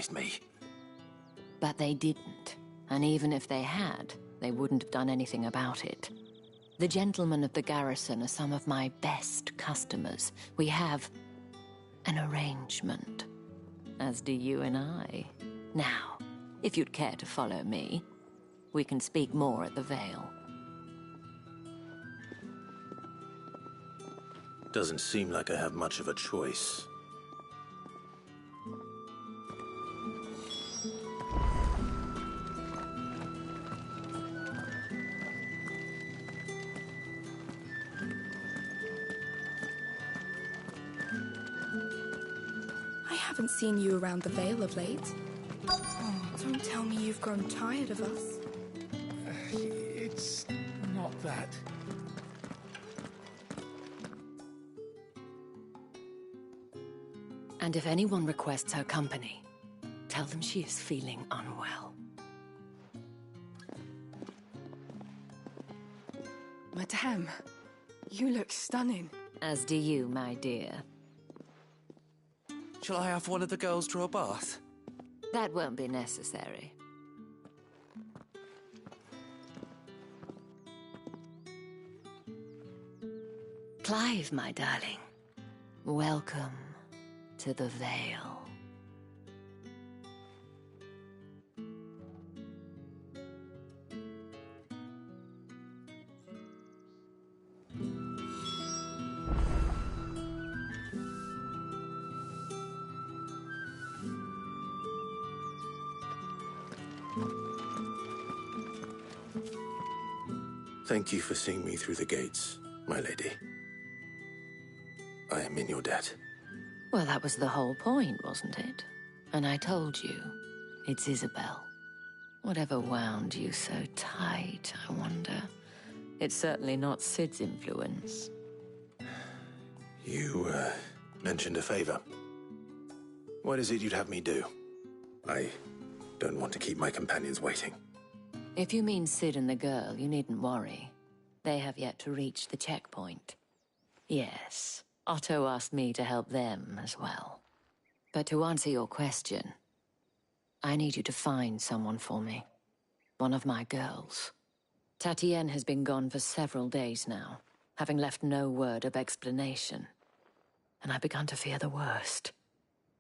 me. But they didn't. And even if they had, they wouldn't have done anything about it. The gentlemen of the garrison are some of my best customers. We have an arrangement, as do you and I. Now, if you'd care to follow me, we can speak more at the Vale. Doesn't seem like I have much of a choice. I haven't seen you around the Vale of late. Oh, don't tell me you've grown tired of us. It's not that. And if anyone requests her company, tell them she is feeling unwell. Madame, you look stunning. As do you, my dear. Shall I have one of the girls draw a bath? That won't be necessary. Clive, my darling. Welcome to the Vale. Thank you for seeing me through the gates, my lady. I am in your debt. Well, that was the whole point, wasn't it? And I told you, it's Isabel. Whatever wound you so tight, I wonder. It's certainly not Sid's influence. You, mentioned a favor. What is it you'd have me do? I don't want to keep my companions waiting. If you mean Sid and the girl, you needn't worry. They have yet to reach the checkpoint. Yes, Otto asked me to help them as well. But to answer your question, I need you to find someone for me. One of my girls. Tatienne has been gone for several days now, having left no word of explanation. And I've begun to fear the worst.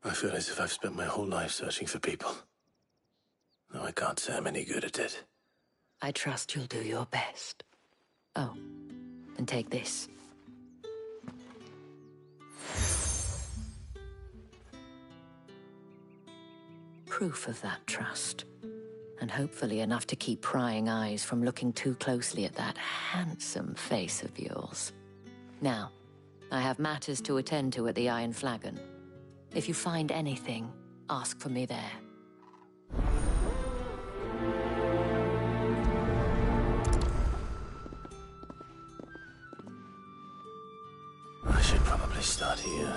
I feel as if I've spent my whole life searching for people. Though I can't say I'm any good at it. I trust you'll do your best. Oh, and take this. Proof of that trust. And hopefully enough to keep prying eyes from looking too closely at that handsome face of yours. Now, I have matters to attend to at the Iron Flagon. If you find anything, ask for me there. I should probably start here.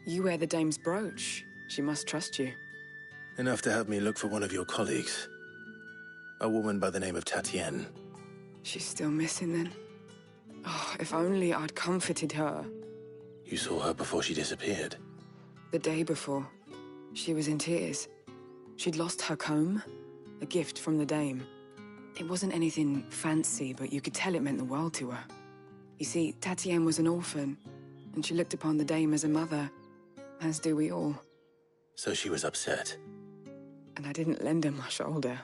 You wear the dame's brooch. She must trust you. Enough to have me look for one of your colleagues. A woman by the name of Tatienne. She's still missing then. Oh, if only I'd comforted her. You saw her before she disappeared. The day before, she was in tears. She'd lost her comb, a gift from the dame. It wasn't anything fancy, but you could tell it meant the world to her. You see, Tatienne was an orphan, and she looked upon the dame as a mother, as do we all. So she was upset. And I didn't lend her my shoulder.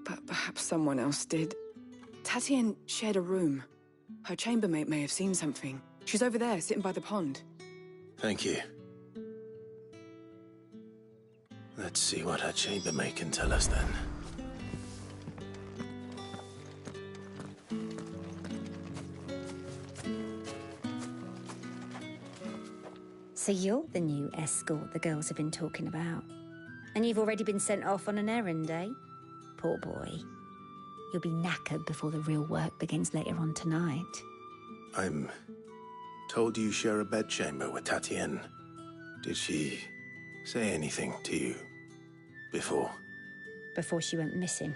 But perhaps someone else did. Tatienne shared a room. Her chambermaid may have seen something. She's over there, sitting by the pond. Thank you. Let's see what her chambermaid can tell us then. So you're the new escort the girls have been talking about. And you've already been sent off on an errand, eh? Poor boy. You'll be knackered before the real work begins later on tonight. I'm told you share a bedchamber with Tatienne. Did she say anything to you before? Before she went missing.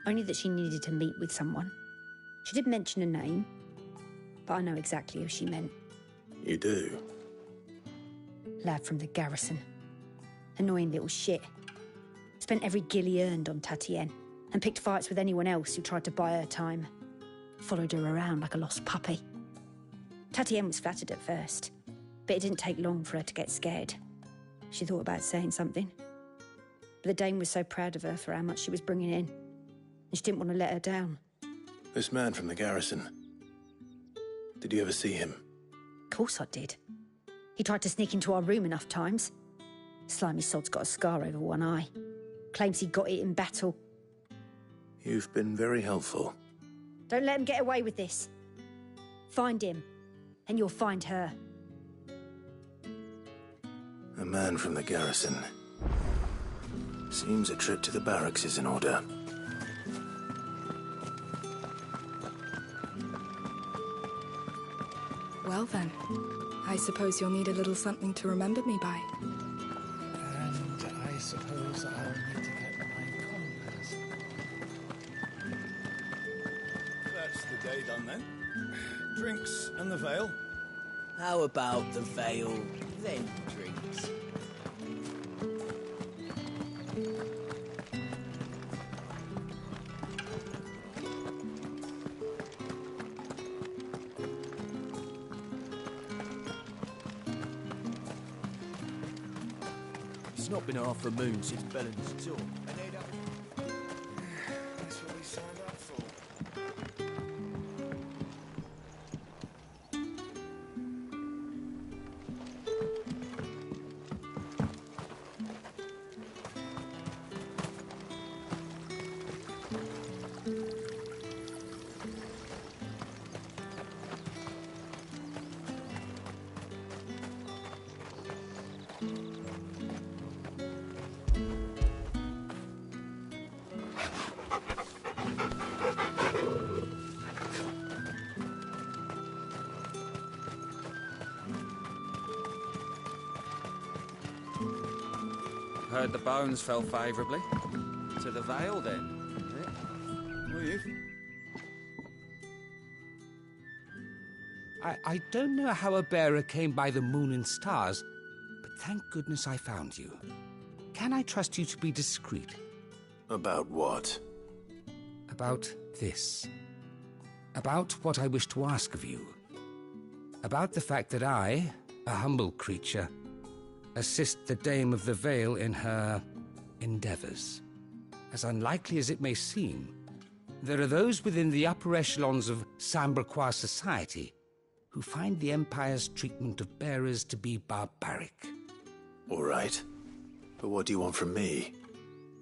Only that she needed to meet with someone. She did mention a name, but I know exactly who she meant. You do? Lad from the garrison. Annoying little shit. Spent every guil he earned on Tatienne, and picked fights with anyone else who tried to buy her time. Followed her around like a lost puppy. Tatienne was flattered at first, but it didn't take long for her to get scared. She thought about saying something. But the Dame was so proud of her for how much she was bringing in, and she didn't want to let her down. This man from the garrison. Did you ever see him? Of course I did. He tried to sneak into our room enough times. Slimy sod's got a scar over one eye. Claims he got it in battle. You've been very helpful. Don't let him get away with this. Find him, and you'll find her. A man from the garrison. Seems a trip to the barracks is in order. Well then, I suppose you'll need a little something to remember me by. And I suppose I'll need to get my compass. That's the day done then. Drinks and the veil. How about the veil, then drinks? It's not been half a moon since Belen's talk. That's what we signed up for. Heard the bones fell favourably. To the veil, then, is it? Well, you... I don't know how a bearer came by the moon and stars, but thank goodness I found you. Can I trust you to be discreet? About what? About this. About what I wish to ask of you. About the fact that I, a humble creature, assist the Dame of the Vale in her endeavors. As unlikely as it may seem, there are those within the upper echelons of Samberquois society who find the Empire's treatment of bearers to be barbaric. All right. But what do you want from me?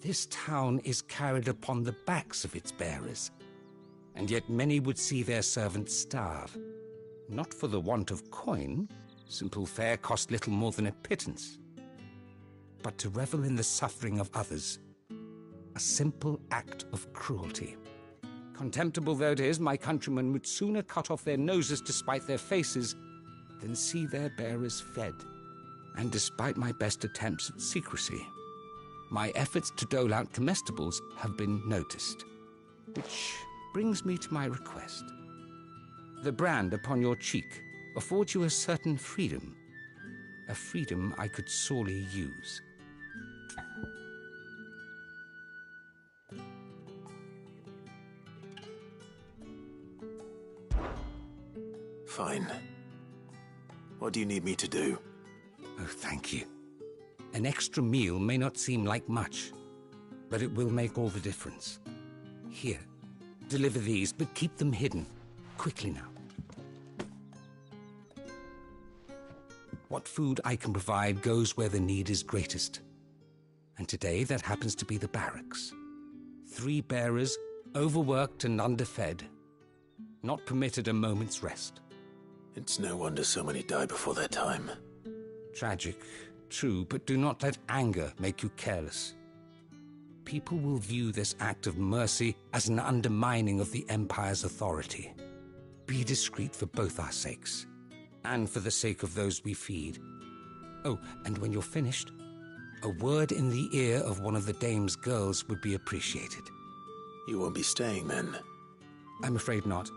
This town is carried upon the backs of its bearers, and yet many would see their servants starve. Not for the want of coin, simple fare cost little more than a pittance, but to revel in the suffering of others, a simple act of cruelty. Contemptible though it is, my countrymen would sooner cut off their noses to spite their faces than see their bearers fed. And despite my best attempts at secrecy, my efforts to dole out comestibles have been noticed. Which brings me to my request. The brand upon your cheek affords you a certain freedom. A freedom I could sorely use. Fine. What do you need me to do? Oh, thank you. An extra meal may not seem like much, but it will make all the difference. Here, deliver these, but keep them hidden. Quickly now. What food I can provide goes where the need is greatest. And today that happens to be the barracks. 3 bearers, overworked and underfed, not permitted a moment's rest. It's no wonder so many die before their time. Tragic, true, but do not let anger make you careless. People will view this act of mercy as an undermining of the Empire's authority. Be discreet for both our sakes, and for the sake of those we feed. Oh, and when you're finished, a word in the ear of one of the Dame's girls would be appreciated. You won't be staying then? I'm afraid not.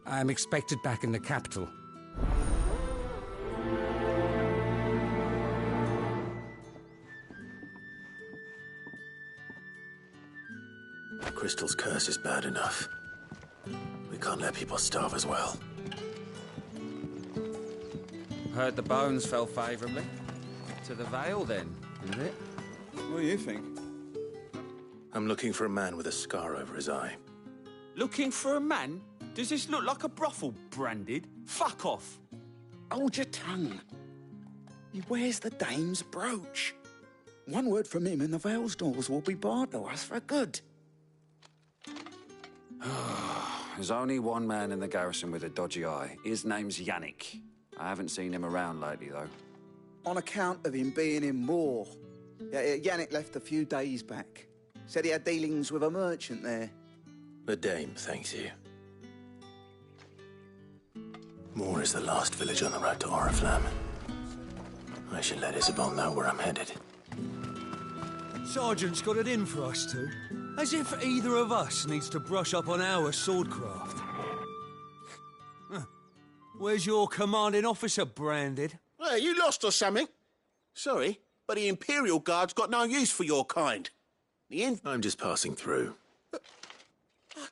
I'm expected back in the capital. Crystal's curse is bad enough. We can't let people starve as well. Heard the bones fell favourably. To the Vale, then, isn't it? What do you think? I'm looking for a man with a scar over his eye. Looking for a man? Does this look like a brothel, Branded? Fuck off. Hold your tongue. He wears the dame's brooch. One word from him and the Vale's doors will be barred to us for good. There's only one man in the garrison with a dodgy eye. His name's Yannick. I haven't seen him around lately, though. On account of him being in war. Yannick left a few days back. Said he had dealings with a merchant there. The Dame thanks you. Moor is the last village on the road to Oriflamme. I should let Isabel know where I'm headed. Sergeant's got it in for us two. As if either of us needs to brush up on our swordcraft. Where's your commanding officer, Branded? Well, you lost or something? Sorry, but the Imperial Guard's got no use for your kind. I'm just passing through. I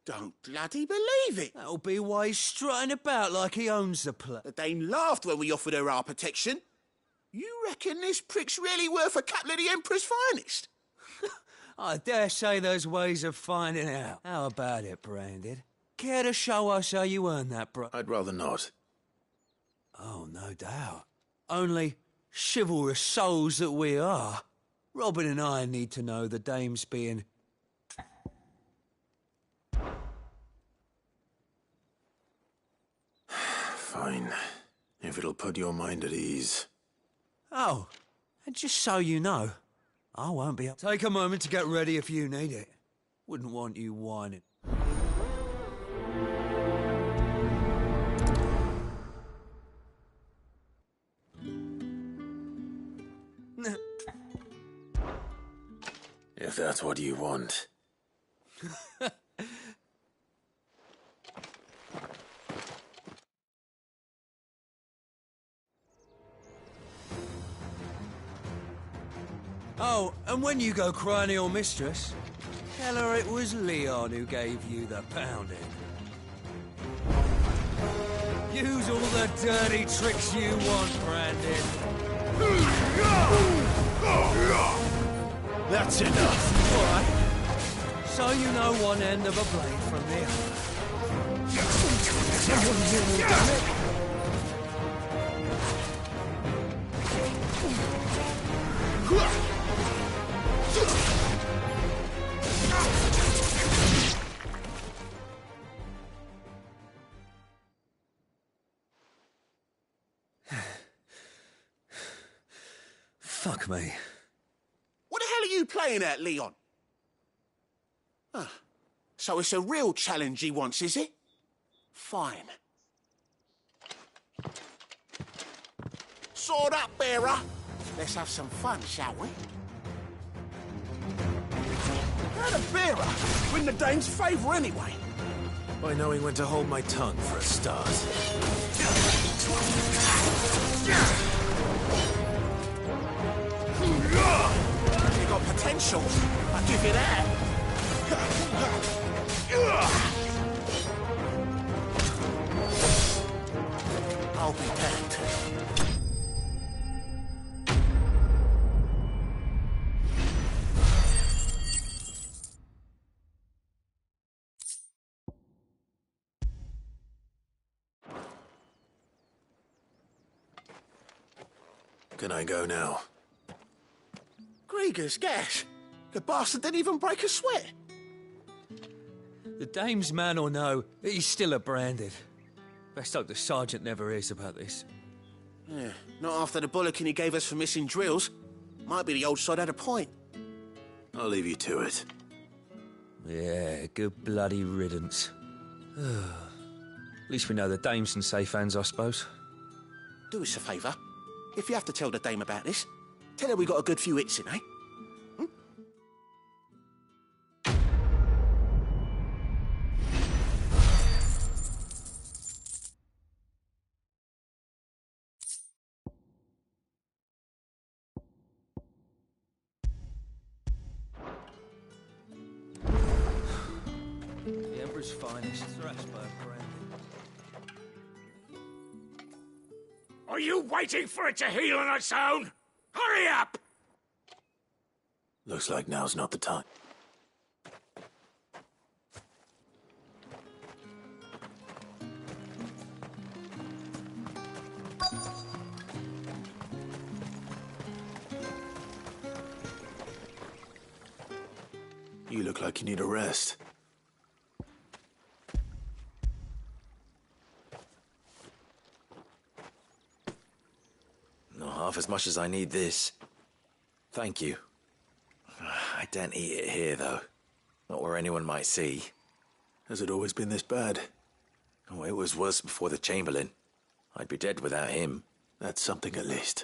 don't bloody believe it. That'll be why he's strutting about like he owns the place. The Dame laughed when we offered her our protection. You reckon this prick's really worth a couple of the Emperor's finest? I dare say there's ways of finding out. How about it, Branded? Care to show us how you earn that, bro? I'd rather not. Oh, no doubt. Only chivalrous souls that we are. Robin and I need to know the Dame's being... Fine. If it'll put your mind at ease. Oh, and just so you know, I won't be up. Take a moment to get ready if you need it. Wouldn't want you whining. If that's what you want. Oh, and when you go crying to your mistress, tell her it was Leon who gave you the pounding. Use all the dirty tricks you want, Brandon. That's enough. All right. So you know one end of a blade from the other. Fuck me. What the hell are you playing at, Leon? So it's a real challenge he wants, is it? Fine. Sword up, bearer. Let's have some fun, shall we? How'd a bearer win the Dame's favour anyway? By knowing when to hold my tongue for a start. You got potential, I'll give you that. I'll be damned. Can I go now? Grieger's gas. The bastard didn't even break a sweat. The Dame's man or no, he's still a Branded. Best hope the Sergeant never hears about this. Yeah, not after the bollocking he gave us for missing drills. Might be the old sod had a point. I'll leave you to it. Yeah, good bloody riddance. At least we know the Dame's in safe hands, I suppose. Do us a favour. If you have to tell the Dame about this, tell her we got a good few hits in, eh? Emperor's finest, thrashed by a brand. Are you waiting for it to heal on its own? Hurry up! Looks like now's not the time. You look like you need a rest. Not half as much as I need this. Thank you. I daren't eat it here, though. Not where anyone might see. Has it always been this bad? Oh, it was worse before the Chamberlain. I'd be dead without him. That's something at least.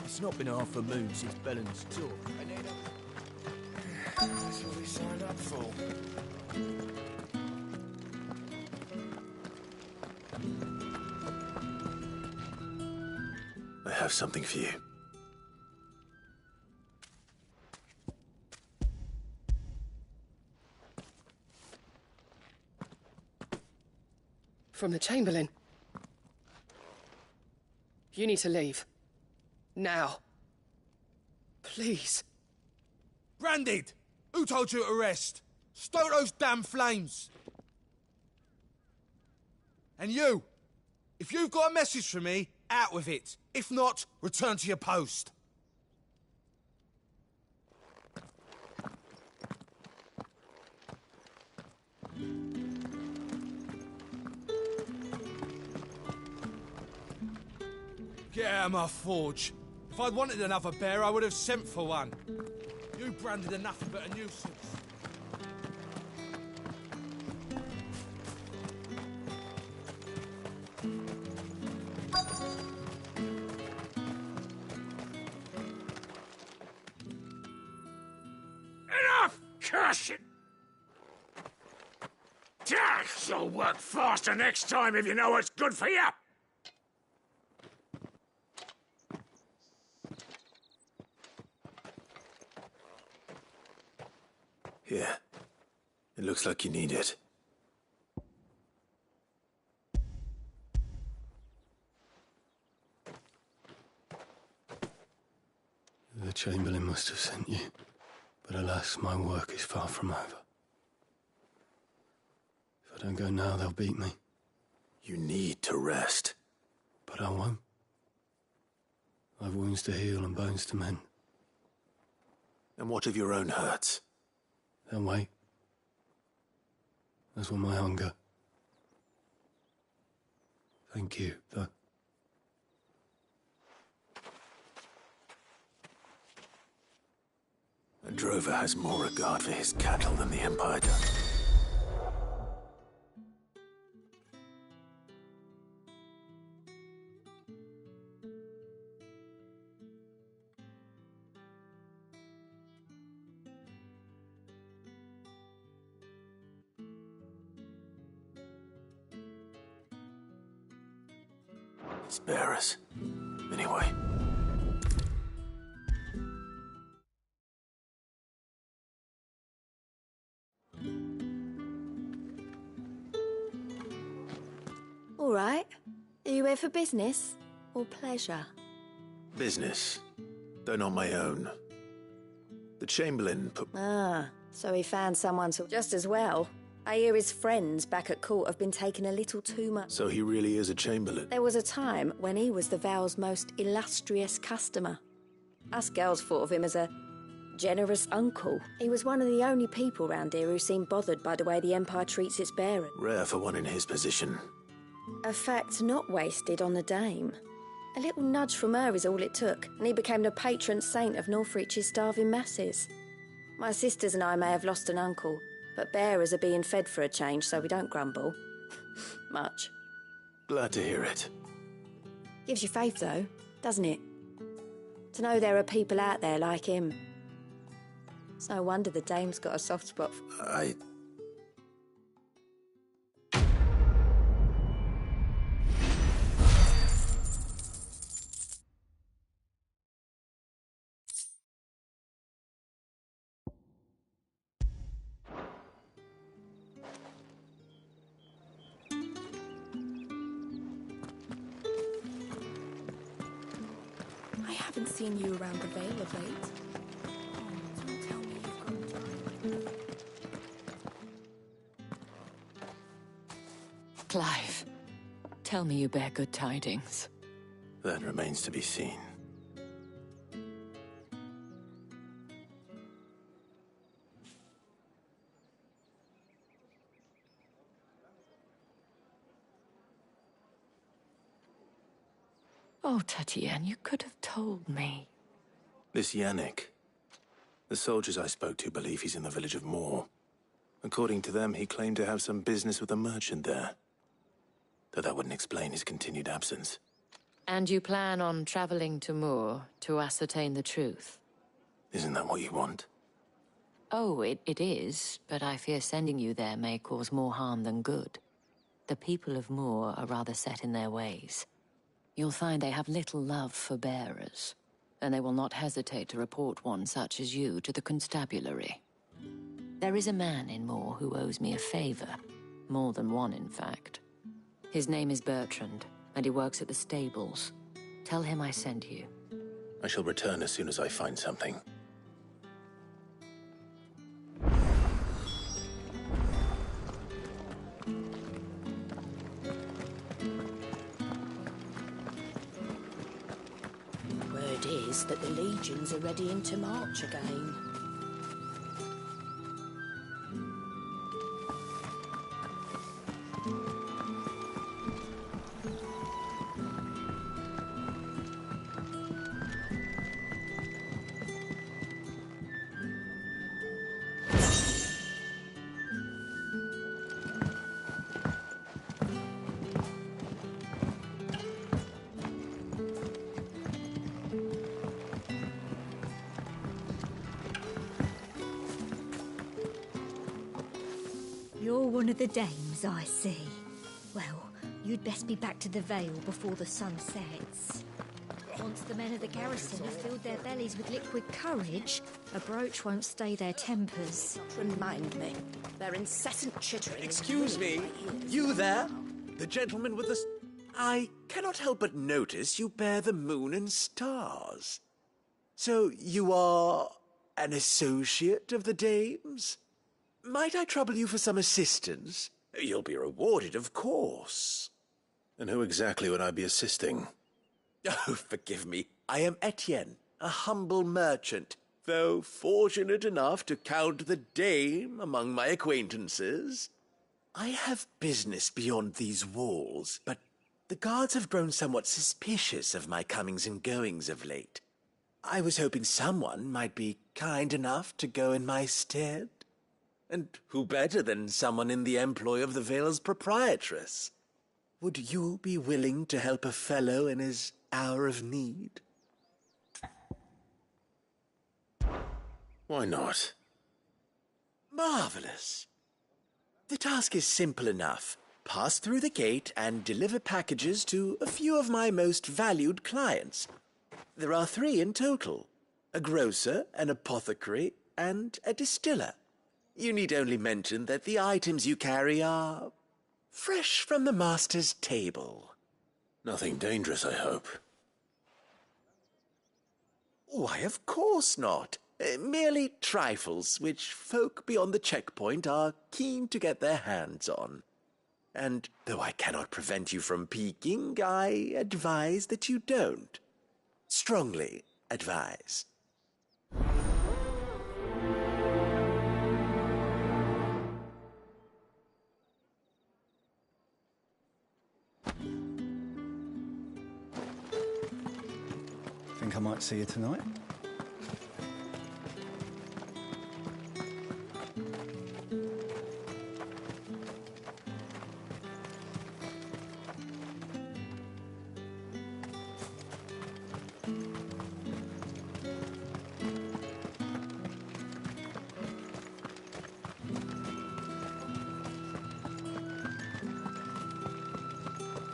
It's not been half a moon since Bellen's talk. That's what we signed up for. I have something for you. From the Chamberlain. You need to leave. Now. Please. Branded! Who told you to rest? Stoke those damn flames! And you! If you've got a message for me, out with it. If not, return to your post. Get out of my forge. If I'd wanted another bear, I would have sent for one. You branded are nothing but a nuisance. Enough! Curse it! You'll work faster next time if you know what's good for you! Here. It looks like you need it. The Chamberlain must have sent you. But alas, my work is far from over. If I don't go now, they'll beat me. You need to rest. But I won't. I've wounds to heal and bones to mend. And what of your own hurts? They'll wait. As will my hunger. Thank you, though. A drover has more regard for his cattle than the Empire does. It's bearers. Anyway. All right. Are you here for business or pleasure? Business. Though not my own. The Chamberlain put... Ah, so he found someone to... Just as well. I hear his friends back at court have been taking a little too much. So he really is a Chamberlain? There was a time when he was the Vale's most illustrious customer. Us girls thought of him as a generous uncle. He was one of the only people round here who seemed bothered by the way the Empire treats its bearers. Rare for one in his position. A fact not wasted on the Dame. A little nudge from her is all it took, and he became the patron saint of Northreach's starving masses. My sisters and I may have lost an uncle, but bearers are being fed for a change, so we don't grumble. Much. Glad to hear it. Gives you faith, though, doesn't it? To know there are people out there like him. It's no wonder the Dame's got a soft spot for... I haven't seen you around the Vale of late. Oh, don't tell me you've got time. Clive, tell me you bear good tidings. That remains to be seen. Oh, Tatienne, you could have told me. This Yannick. The soldiers I spoke to believe he's in the village of Moor. According to them, he claimed to have some business with a merchant there. Though that wouldn't explain his continued absence. And you plan on traveling to Moor to ascertain the truth? Isn't that what you want? Oh, it is, but I fear sending you there may cause more harm than good. The people of Moor are rather set in their ways. You'll find they have little love for bearers, and they will not hesitate to report one such as you to the constabulary. There is a man in Moor who owes me a favor. More than one, in fact. His name is Bertrand, and he works at the stables. Tell him I sent you. I shall return as soon as I find something. Word is that the legions are readying to march again. You're one of the dames, I see. Well, you'd best be back to the Vale before the sun sets. Once the men of the garrison have filled their bellies with liquid courage, a brooch won't stay their tempers. Remind me. Their incessant chittering. Excuse me, you there? The gentleman with the... I cannot help but notice you bear the moon and stars. So you are an associate of the dames? Might I trouble you for some assistance? You'll be rewarded, of course. And who exactly would I be assisting? Oh, forgive me. I am Etienne, a humble merchant, though fortunate enough to count the dame among my acquaintances. I have business beyond these walls, but the guards have grown somewhat suspicious of my comings and goings of late. I was hoping someone might be kind enough to go in my stead. And who better than someone in the employ of the Vale's proprietress? Would you be willing to help a fellow in his hour of need? Why not? Marvelous. The task is simple enough. pass through the gate and deliver packages to a few of my most valued clients. There are 3 in total: a grocer, an apothecary, and a distiller. You need only mention that the items you carry are fresh from the master's table. Nothing dangerous, I hope. Why, of course not. Merely trifles which folk beyond the checkpoint are keen to get their hands on. And though I cannot prevent you from peeking, I advise that you don't. Strongly advise. Think I might see you tonight?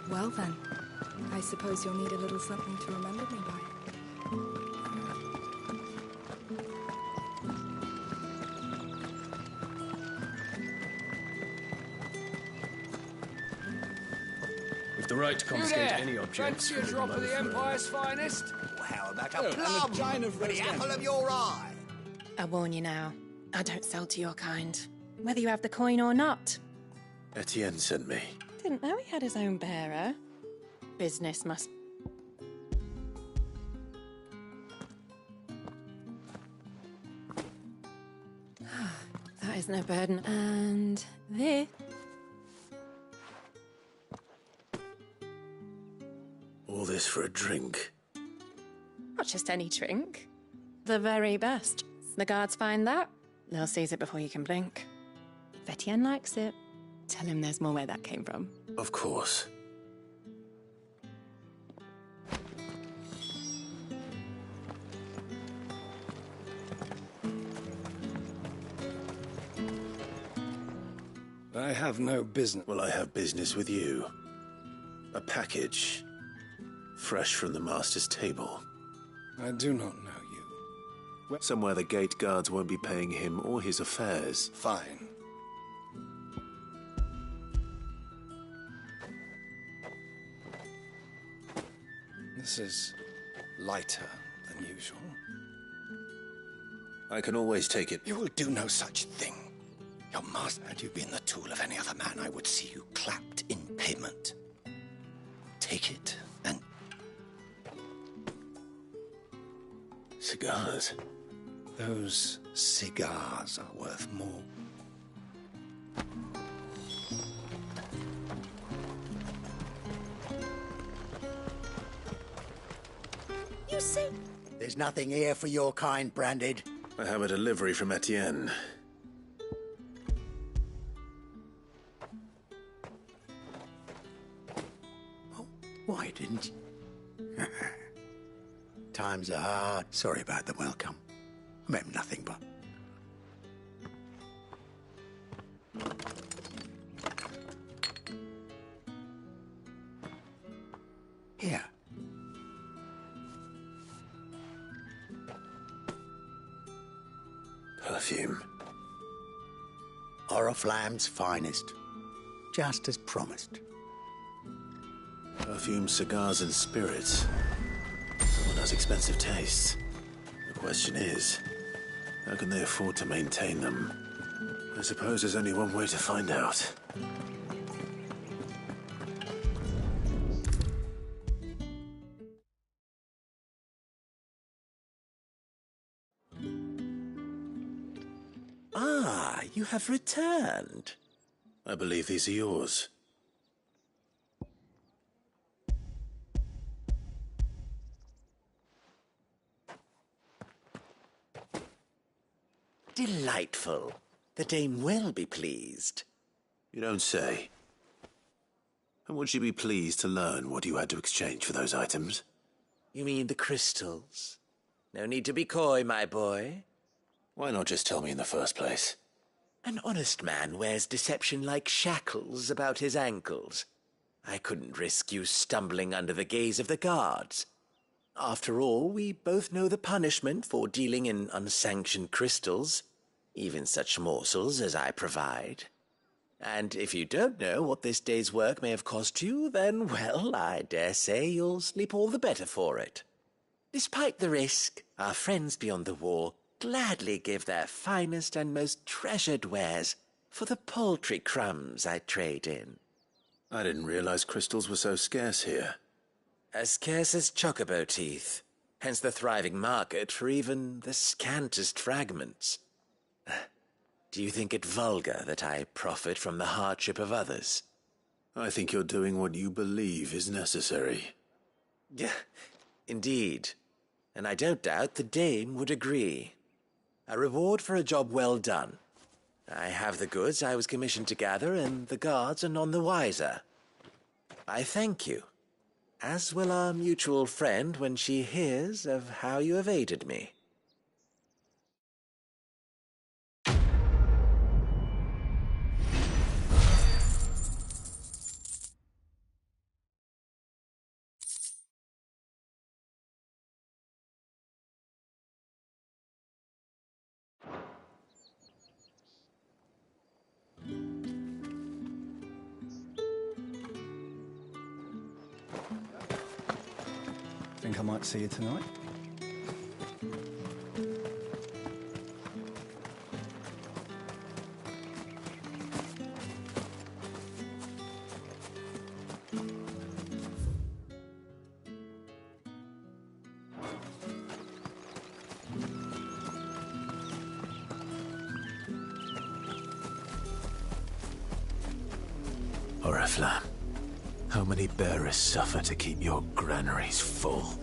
Well then, I suppose you'll need a little something to remember me by. With the right to confiscate any objects. Fancy a drop of the Empire's finest? Well, how about Oh, a and a plum giant of for the roast apple of your eye? I warn you now, I don't sell to your kind, whether you have the coin or not. Etienne sent me. Didn't know he had his own bearer. Business must... That is no burden. And this... All this for a drink. Not just any drink. The very best. The guards find that, they'll seize it before you can blink. If Etienne likes it, tell him there's more where that came from. Of course. I have no business. Well, I have business with you. A package. Fresh from the master's table. I do not know you. Somewhere the gate guards won't be paying him or his affairs. Fine. This is lighter than usual. I can always take it. You will do no such thing. Your master, had you been the tool of any other man, I would see you clapped in payment. Take it and... Cigars? Those cigars are worth more. You see? There's nothing here for your kind, Branded. I have a delivery from Etienne. Why didn't you? Times are hard. Sorry about the welcome. I meant nothing but... Here. Perfume. Oriflamme's finest. Just as promised. Perfume, cigars, and spirits. Someone has expensive tastes. The question is, how can they afford to maintain them? I suppose there's only one way to find out. Ah, you have returned. I believe these are yours. Delightful. The dame will be pleased. You don't say. And would she be pleased to learn what you had to exchange for those items? You mean the crystals? No need to be coy, my boy. Why not just tell me in the first place? A An honest man wears deception like shackles about his ankles. I couldn't risk you stumbling under the gaze of the guards. After all, we both know the punishment for dealing in unsanctioned crystals, even such morsels as I provide. And if you don't know what this day's work may have cost you, then, well, I dare say you'll sleep all the better for it. Despite the risk, our friends beyond the wall gladly give their finest and most treasured wares for the paltry crumbs I trade in. I didn't realize crystals were so scarce here. As scarce as chocobo teeth, hence the thriving market for even the scantest fragments. Do you think it vulgar that I profit from the hardship of others? I think you're doing what you believe is necessary. Yeah, indeed. And I don't doubt the dame would agree. A reward for a job well done. I have the goods I was commissioned to gather, and the guards are none the wiser. I thank you, as will our mutual friend when she hears of how you have aided me. Think I might see you tonight? Oriflamme, how many bearers suffer to keep your granaries full?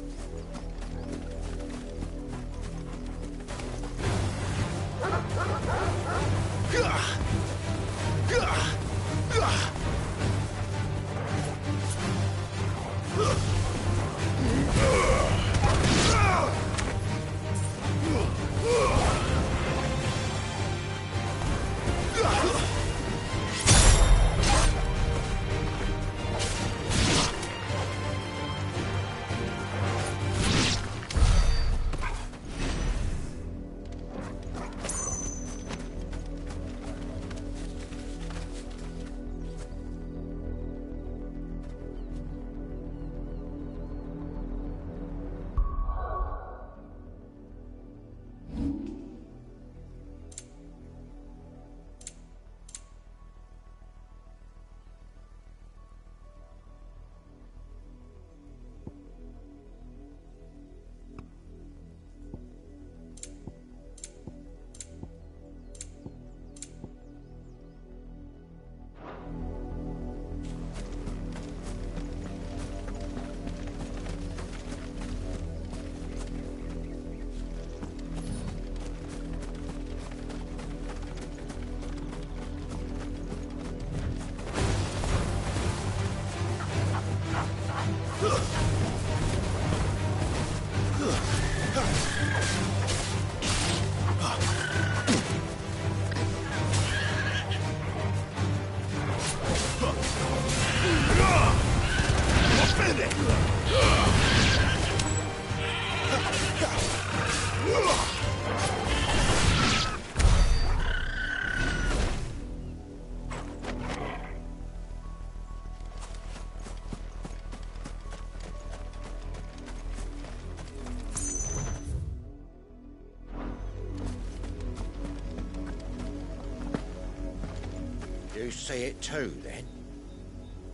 You see it too, then?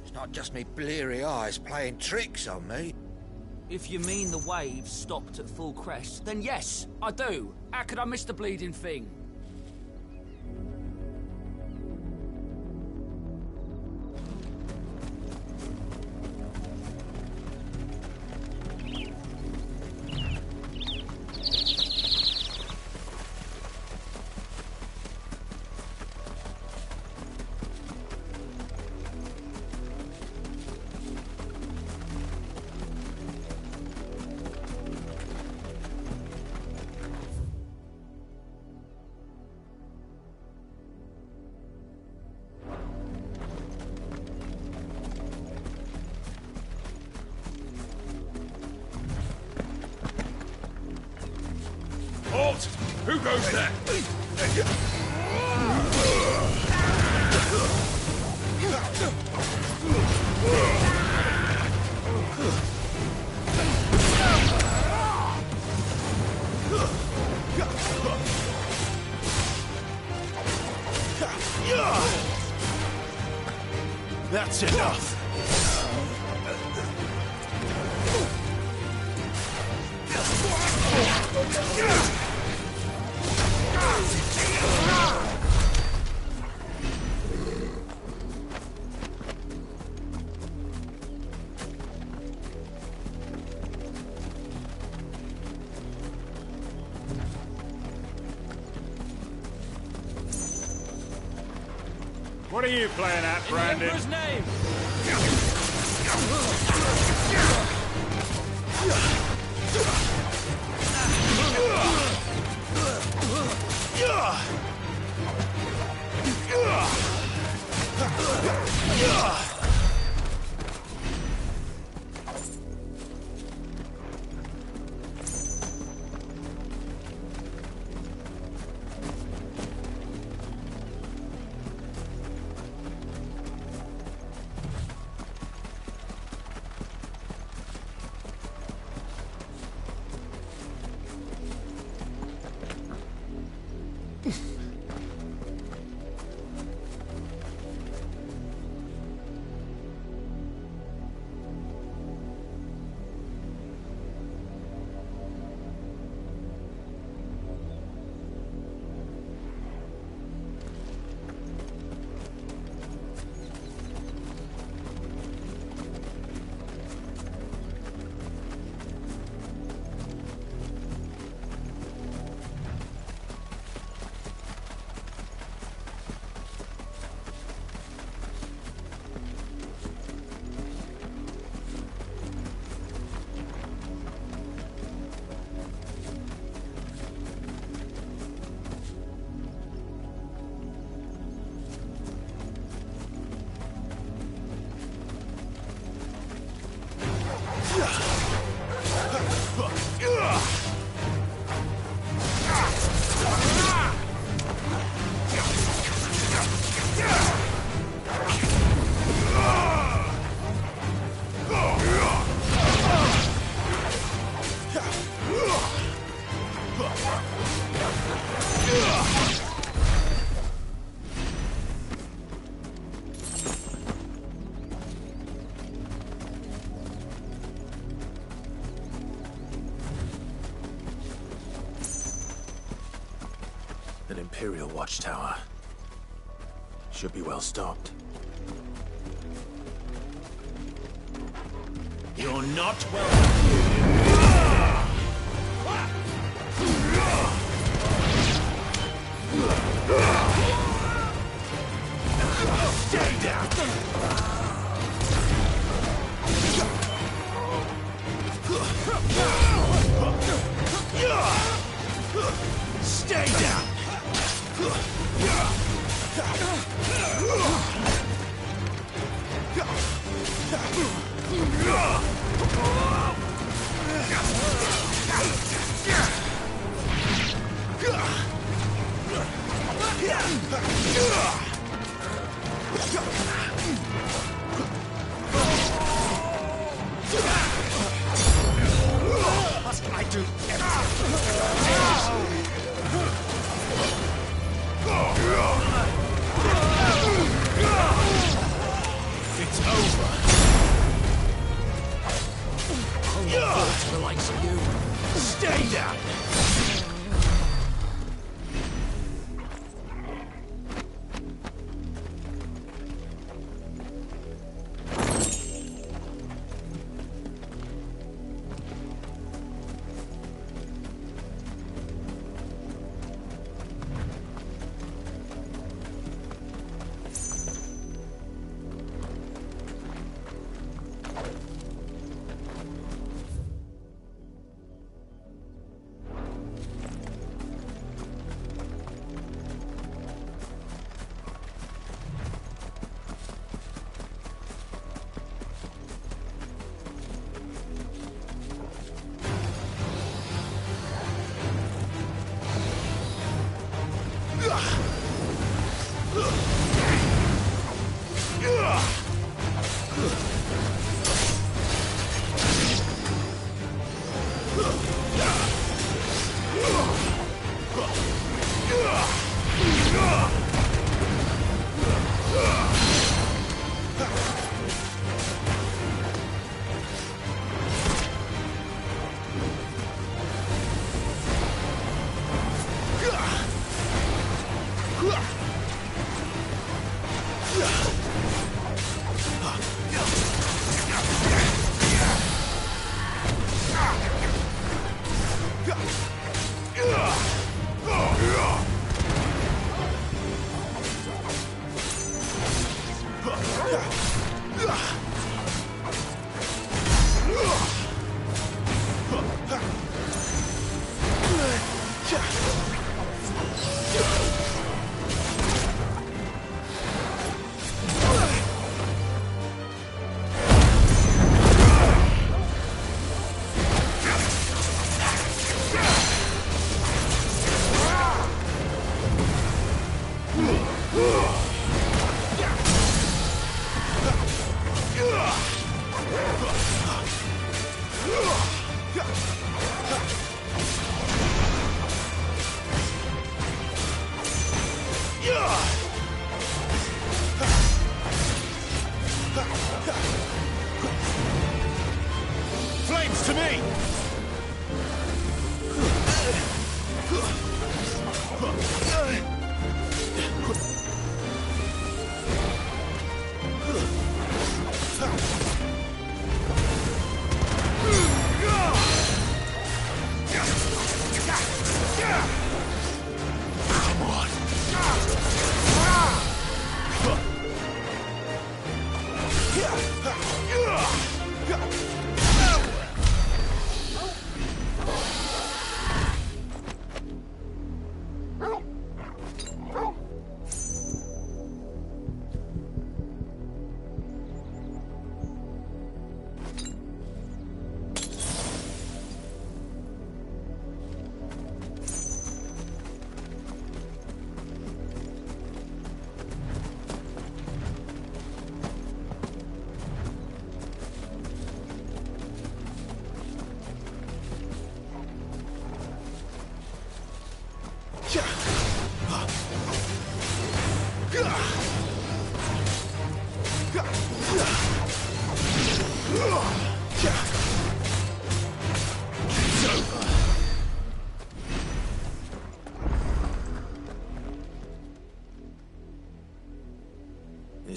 It's not just me bleary eyes playing tricks on me. If you mean the waves stopped at full crest, then yes, I do. How could I miss the bleeding thing? Who goes there? That's enough. What are you playing at, Brandon? In the Emperor's name! An Imperial watchtower. Should be well stocked. You're not welcome. Stay down! Stay down! Must I do everything? Flames to me!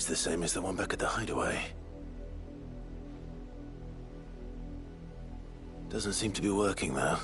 It's the same as the one back at the hideaway. Doesn't seem to be working, though.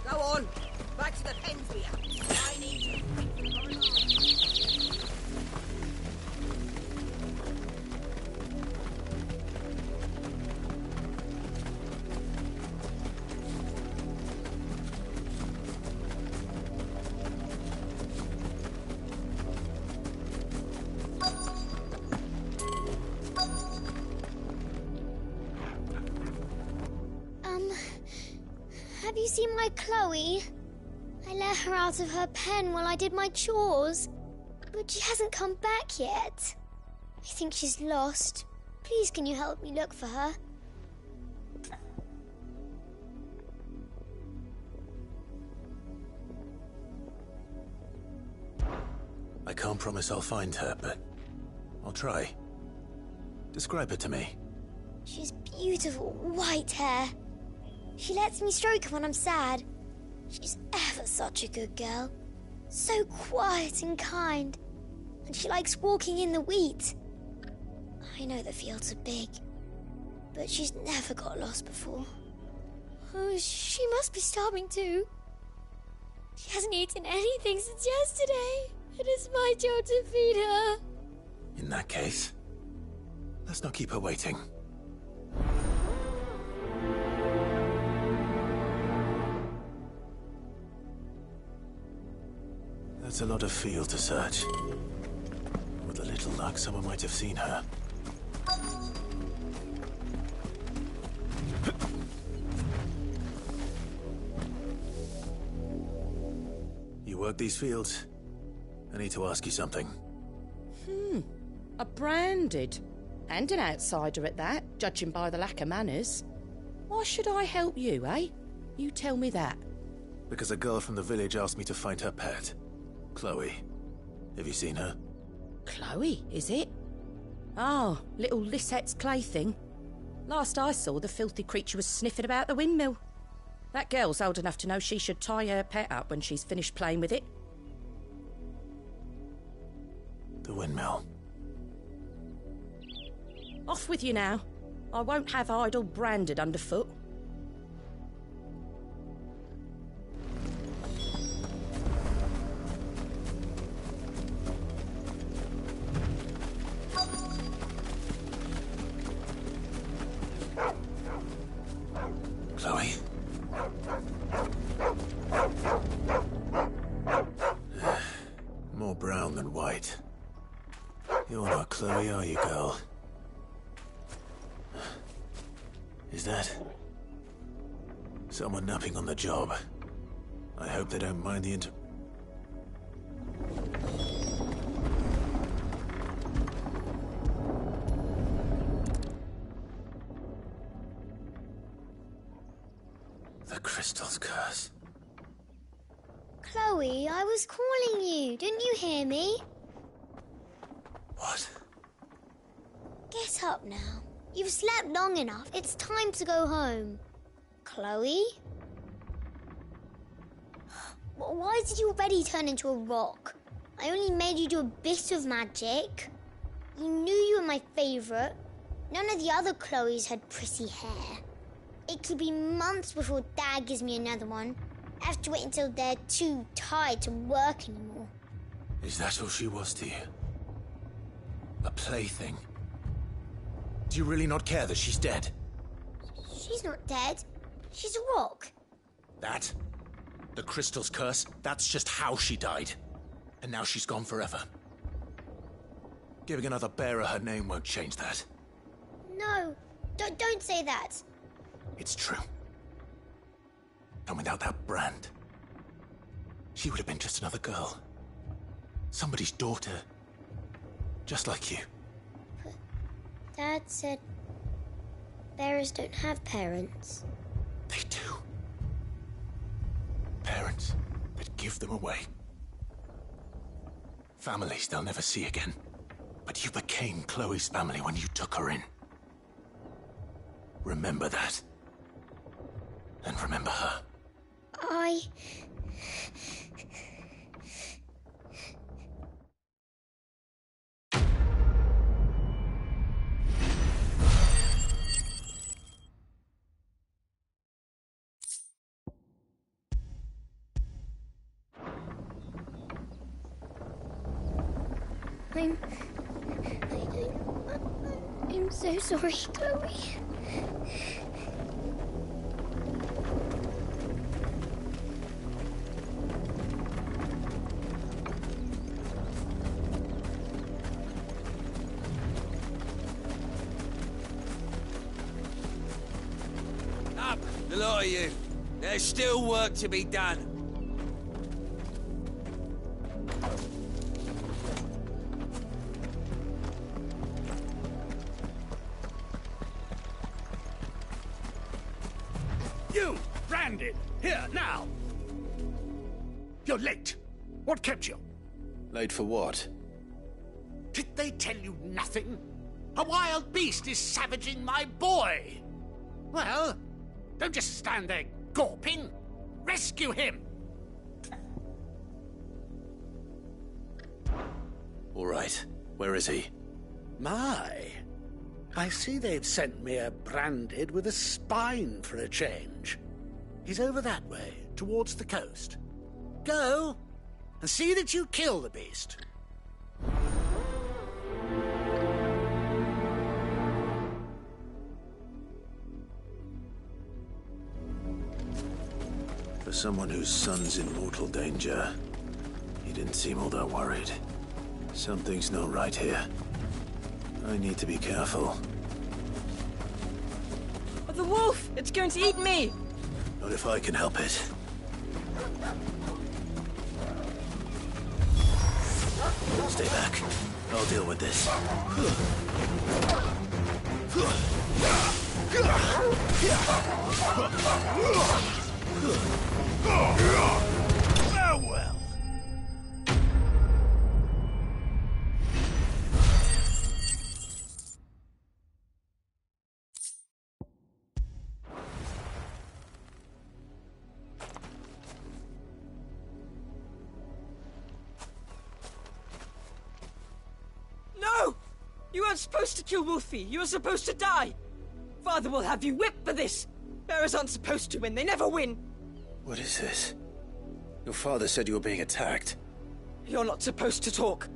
Go on. Back to the pens with you. I need to. Have you seen my Chloe? I let her out of her pen while I did my chores, but she hasn't come back yet. I think she's lost. Please, can you help me look for her? I can't promise I'll find her, but I'll try. Describe her to me. She's beautiful, white hair. She lets me stroke her when I'm sad. She's ever such a good girl. So quiet and kind. And she likes walking in the wheat. I know the fields are big, but she's never got lost before. Oh, she must be starving too. She hasn't eaten anything since yesterday. It is my job to feed her. In that case, let's not keep her waiting. That's a lot of field to search. With a little luck, someone might have seen her. You work these fields? I need to ask you something. A branded. And an outsider at that, judging by the lack of manners. Why should I help you, eh? You tell me that. Because a girl from the village asked me to find her pet. Chloe. Have you seen her? Chloe, is it? Oh, little Lisette's plaything. Last I saw, the filthy creature was sniffing about the windmill. That girl's old enough to know she should tie her pet up when she's finished playing with it. The windmill. Off with you now. I won't have idle branded underfoot. Chloe? More brown than white. You're not Chloe, are you, girl? Is that someone napping on the job? I hope they don't mind the The crystal's curse. Chloe, I was calling you. Didn't you hear me? What? Get up now. You've slept long enough. It's time to go home. Chloe? Why did you already turn into a rock? I only made you do a bit of magic. You knew you were my favourite. None of the other Chloes had pretty hair. It could be months before Dad gives me another one. I have to wait until they're too tired to work anymore. Is that all she was to you? A plaything? Do you really not care that she's dead? She's not dead. She's a rock. That? The Crystal's curse? That's just how she died. And now she's gone forever. Giving another bearer her name won't change that. No, don't say that. It's true. And without that brand, she would have been just another girl. Somebody's daughter. Just like you. But Dad said bearers don't have parents. They do. Parents that give them away. Families they'll never see again. But you became Chloe's family when you took her in. Remember that. And remember her. I'm so sorry, Chloe. Up, the lot of you. There's still work to be done. You, Branded, here, now! You're late. What kept you? Late for what? Did they tell you nothing? A wild beast is savaging my boy! Well, don't just stand there gawping. Rescue him! All right. Where is he? My, I see they've sent me a Branded with a spine for a change. He's over that way, towards the coast. Go, and see that you kill the beast. For someone whose son's in mortal danger, he didn't seem all that worried. Something's not right here. I need to be careful. Oh, the wolf! It's going to eat me! Not if I can help it. Stay back. I'll deal with this. Farewell. No! You weren't supposed to kill Wolfie. You were supposed to die. Father will have you whipped for this. Bearers aren't supposed to win. They never win. What is this? Your father said you were being attacked. You're not supposed to talk.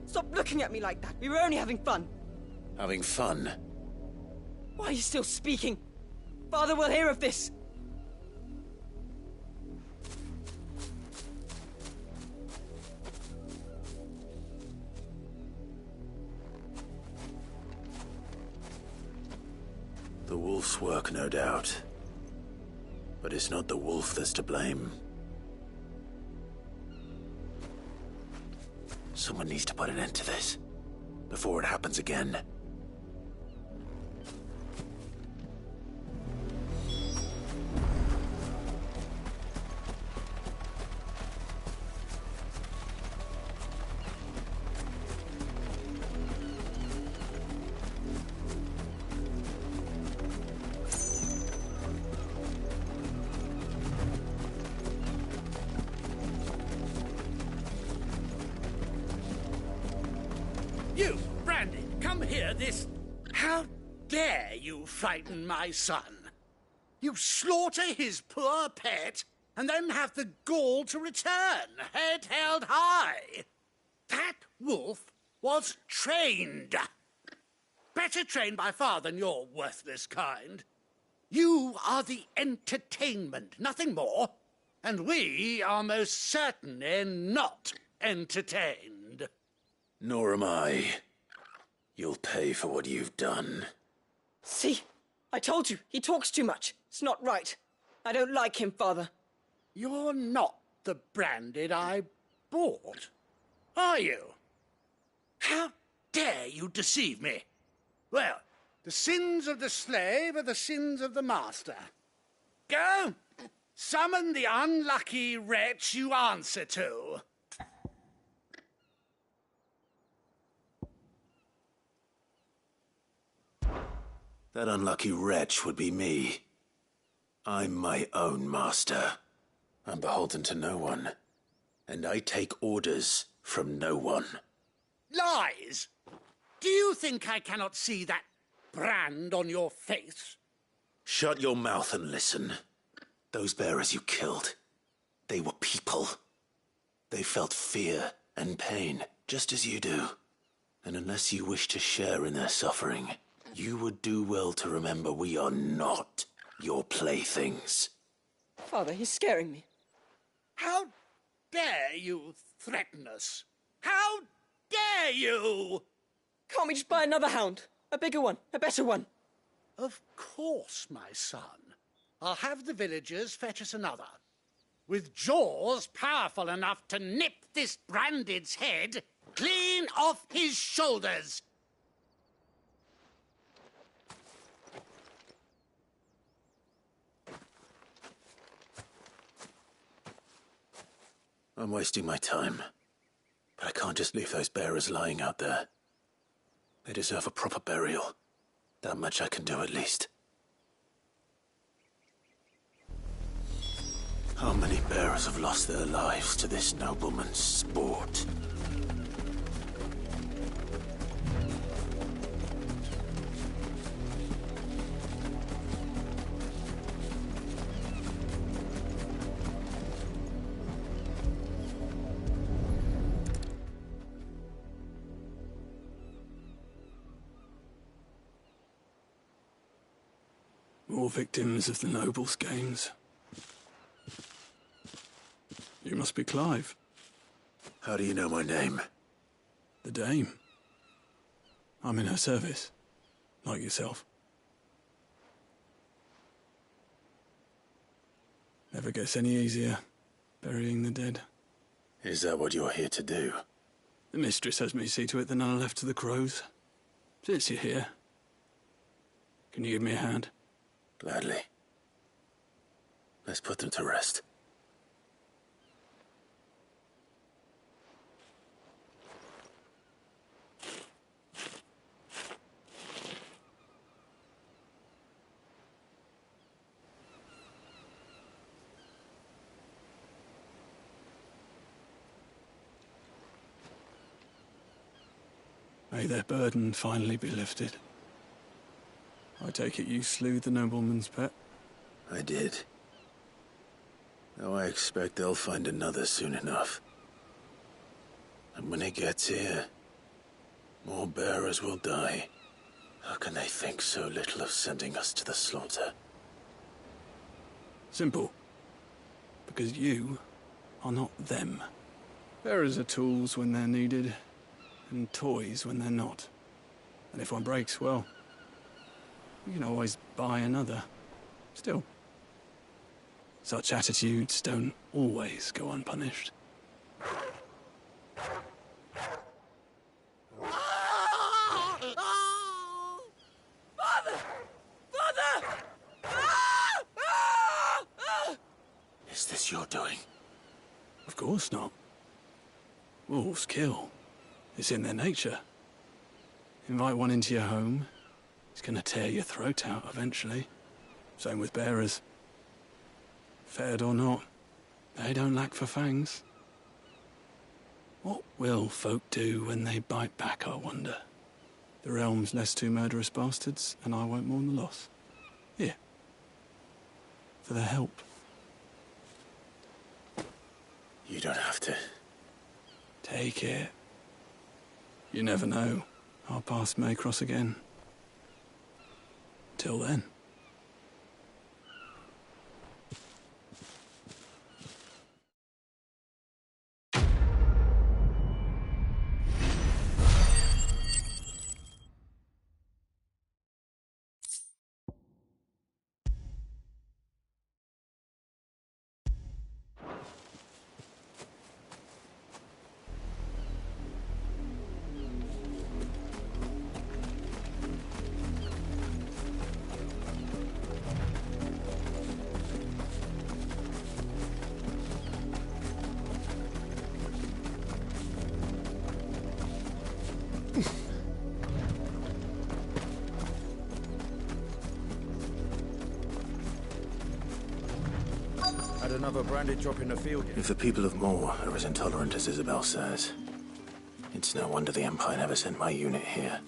Stop looking at me like that. We were only having fun. Having fun? Why are you still speaking? Father will hear of this. The wolf's work, no doubt. But it's not the wolf that's to blame. Someone needs to put an end to this, before it happens again. You, Brandon, come here this... How dare you frighten my son? You slaughter his poor pet, and then have the gall to return, head held high. That wolf was trained. Better trained by far than your worthless kind. You are the entertainment, nothing more. And we are most certainly not entertained. Nor am I. You'll pay for what you've done. See? I told you, he talks too much. It's not right. I don't like him, Father. You're not the Branded I bought, are you? How dare you deceive me? Well, the sins of the slave are the sins of the master. Go, summon the unlucky wretch you answer to. That unlucky wretch would be me. I'm my own master. I'm beholden to no one. And I take orders from no one. Lies! Do you think I cannot see that brand on your face? Shut your mouth and listen. Those bearers you killed, they were people. They felt fear and pain, just as you do. And unless you wish to share in their suffering, you would do well to remember we are not your playthings. Father, he's scaring me. How dare you threaten us? How dare you? Can't we just buy another hound? A bigger one, a better one. Of course, my son. I'll have the villagers fetch us another. With jaws powerful enough to nip this Branded's head clean off his shoulders. I'm wasting my time. But I can't just leave those bearers lying out there. They deserve a proper burial. That much I can do at least. How many bearers have lost their lives to this nobleman's sport? More victims of the nobles' games. You must be Clive. How do you know my name? The Dame. I'm in her service, like yourself. Never gets any easier, burying the dead. Is that what you're here to do? The mistress has me see to it that none are left to the crows. Since you're here, can you give me a hand? Gladly. Let's put them to rest. May their burden finally be lifted. I take it you slew the nobleman's pet? I did. Though I expect they'll find another soon enough. And when it gets here, more bearers will die. How can they think so little of sending us to the slaughter? Simple. Because you are not them. Bearers are tools when they're needed, and toys when they're not. And if one breaks, well, you can always buy another. Still, such attitudes don't always go unpunished. Father! Father! Is this your doing? Of course not. Wolves kill. It's in their nature. Invite one into your home, he's gonna tear your throat out eventually. Same with bearers. Fed or not, they don't lack for fangs. What will folk do when they bite back, I wonder? The realm's less two murderous bastards, and I won't mourn the loss. Here. For their help. You don't have to. Take it. You never know. Our paths may cross again. Till then. Another branded drop in the field. If the people of Moor are as intolerant as Isabel says, it's no wonder the Empire never sent my unit here.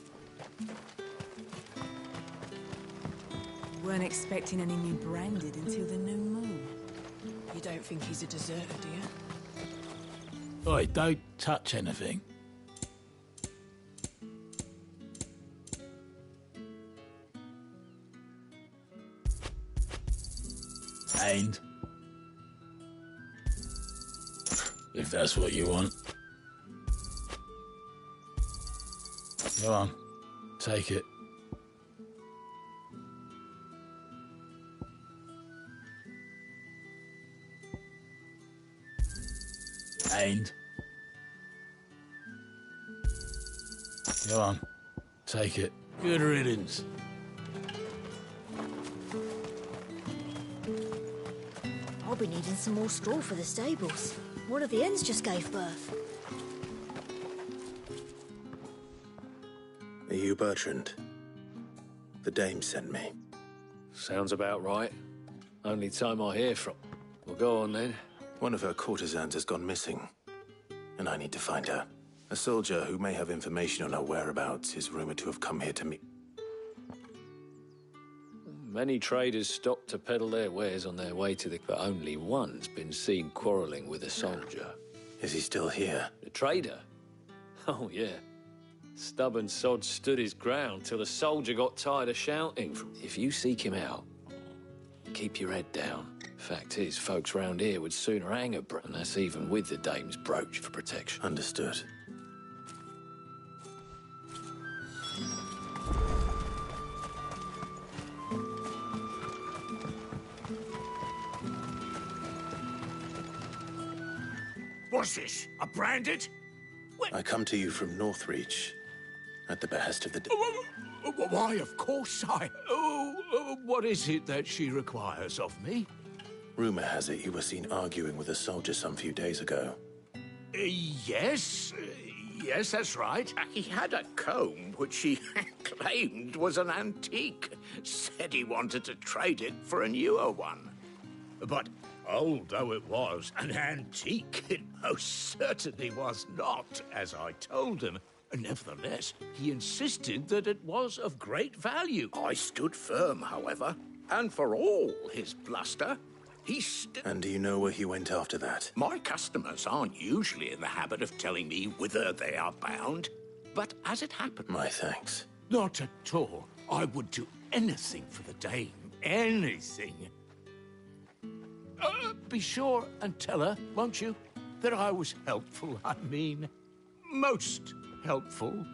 Weren't expecting any new branded until the new moon. You don't think he's a deserter, do you? Oi, don't touch anything. And if that's what you want. Go on, take it. And go on, take it. Good riddance. I'll be needing some more straw for the stables. One of the hens just gave birth. Are you Bertrand? The dame sent me. Sounds about right. Only time I hear from. Well, go on then. One of her courtesans has gone missing, and I need to find her. A soldier who may have information on her whereabouts is rumored to have come here to meet. Many traders stopped to peddle their wares on their way to the... But only one's been seen quarrelling with a soldier. Is he still here? The trader? Oh, yeah. Stubborn sod stood his ground till the soldier got tired of shouting. If you seek him out, keep your head down. Fact is, folks round here would sooner hang a and that's even with the dame's brooch for protection. Understood. What's this? A branded? I come to you from Northreach, at the behest of the... Why, of course I... what is it that she requires of me? Rumor has it you were seen arguing with a soldier some few days ago. Yes, that's right. He had a comb which he claimed was an antique. Said he wanted to trade it for a newer one. But old though it was, an antique it most certainly was not, as I told him. Nevertheless, he insisted that it was of great value. I stood firm, however, and for all his bluster, he And do you know where he went after that? My customers aren't usually in the habit of telling me whither they are bound, but as it happened... My thanks. Not at all. I would do anything for the dame. Anything. Be sure and tell her, won't you, that I was helpful. I mean, most helpful.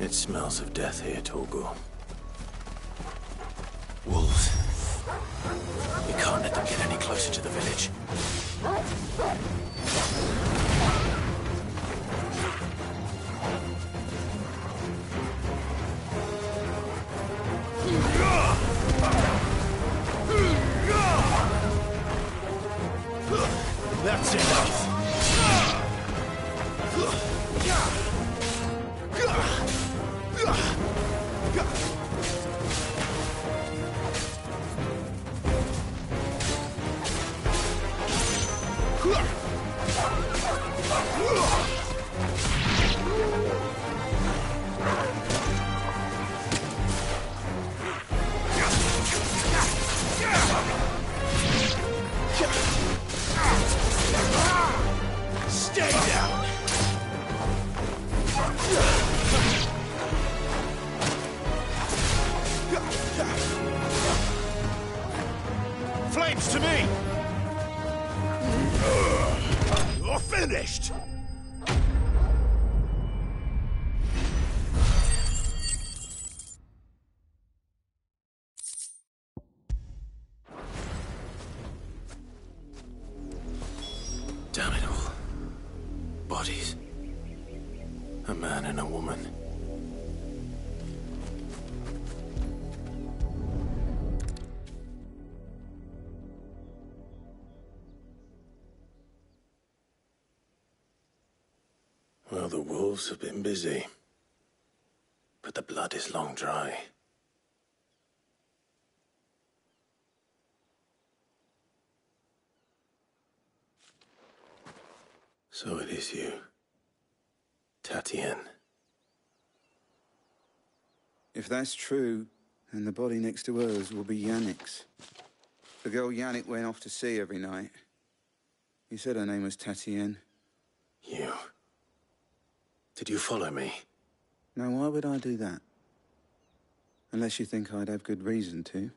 It smells of death here, Torgor. Wolves. We can't let them get any closer to the village. That's enough. Stay down. Flames to me. You're finished. Damn it all. Bodies. A man and a woman. Well, the wolves have been busy. But the blood is long dry. So it is you, Tatien. If that's true, then the body next to hers will be Yannick's. The girl Yannick went off to sea every night. You said her name was Tatien. You. Did you follow me? Now, why would I do that? Unless you think I'd have good reason to.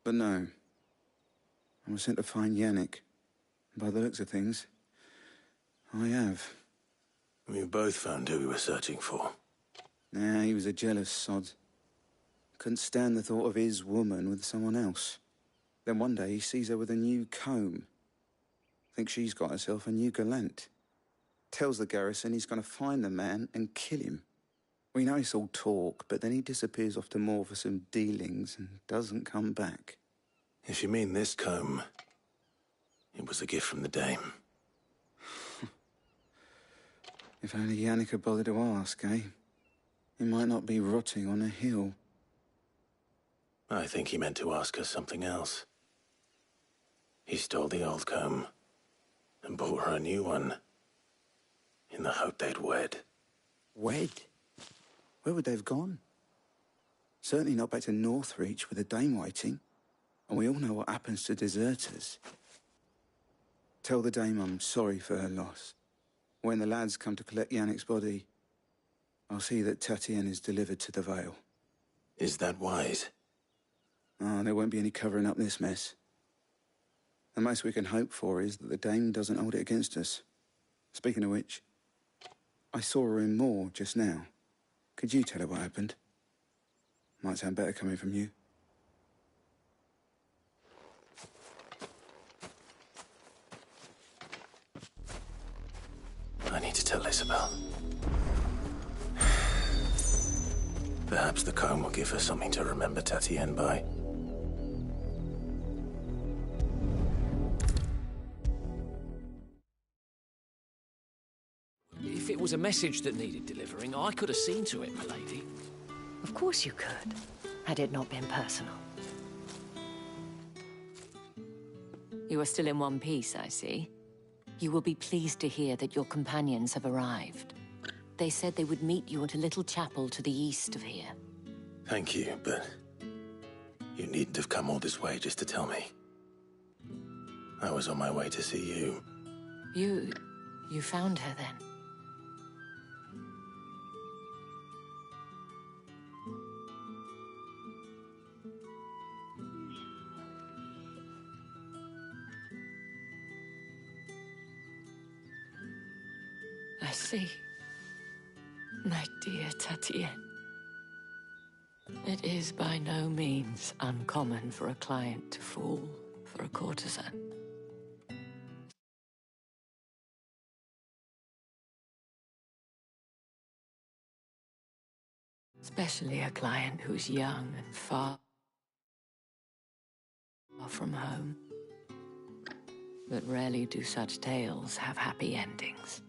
But no. I was sent to find Yannick. By the looks of things, I have. We both found who we were searching for. Nah, he was a jealous sod. Couldn't stand the thought of his woman with someone else. Then one day he sees her with a new comb. Thinks she's got herself a new gallant. Tells the garrison he's going to find the man and kill him. We know it's all talk, but then he disappears off to Moor for some dealings and doesn't come back. If you mean this comb, it was a gift from the Dame. If only Yannick had bothered to ask, eh? He might not be rotting on a hill. I think he meant to ask her something else. He stole the old comb and bought her a new one in the hope they'd wed. Wed? Where would they have gone? Certainly not back to Northreach with the Dame waiting. And we all know what happens to deserters. Tell the Dame I'm sorry for her loss. When the lads come to collect Yannick's body, I'll see that Tatien is delivered to the Vale. Is that wise? Oh, there won't be any covering up this mess. The most we can hope for is that the Dame doesn't hold it against us. Speaking of which, I saw her in Moor just now. Could you tell her what happened? Might sound better coming from you. I need to tell Isabel. Perhaps the comb will give her something to remember Tatien by. If it was a message that needed delivering, I could have seen to it, my lady. Of course you could, had it not been personal. You are still in one piece, I see. You will be pleased to hear that your companions have arrived. They said they would meet you at a little chapel to the east of here. Thank you, but you needn't have come all this way just to tell me. I was on my way to see you. You found her then? I see. My dear Tatienne. It is by no means uncommon for a client to fall for a courtesan. Especially a client who's young and far from home. But rarely do such tales have happy endings.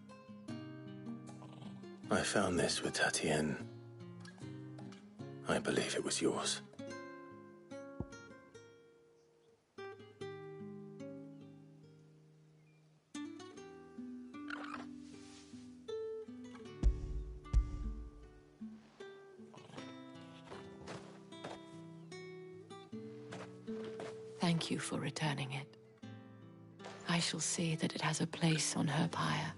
I found this with Tatienne. I believe it was yours. Thank you for returning it. I shall see that it has a place on her pyre.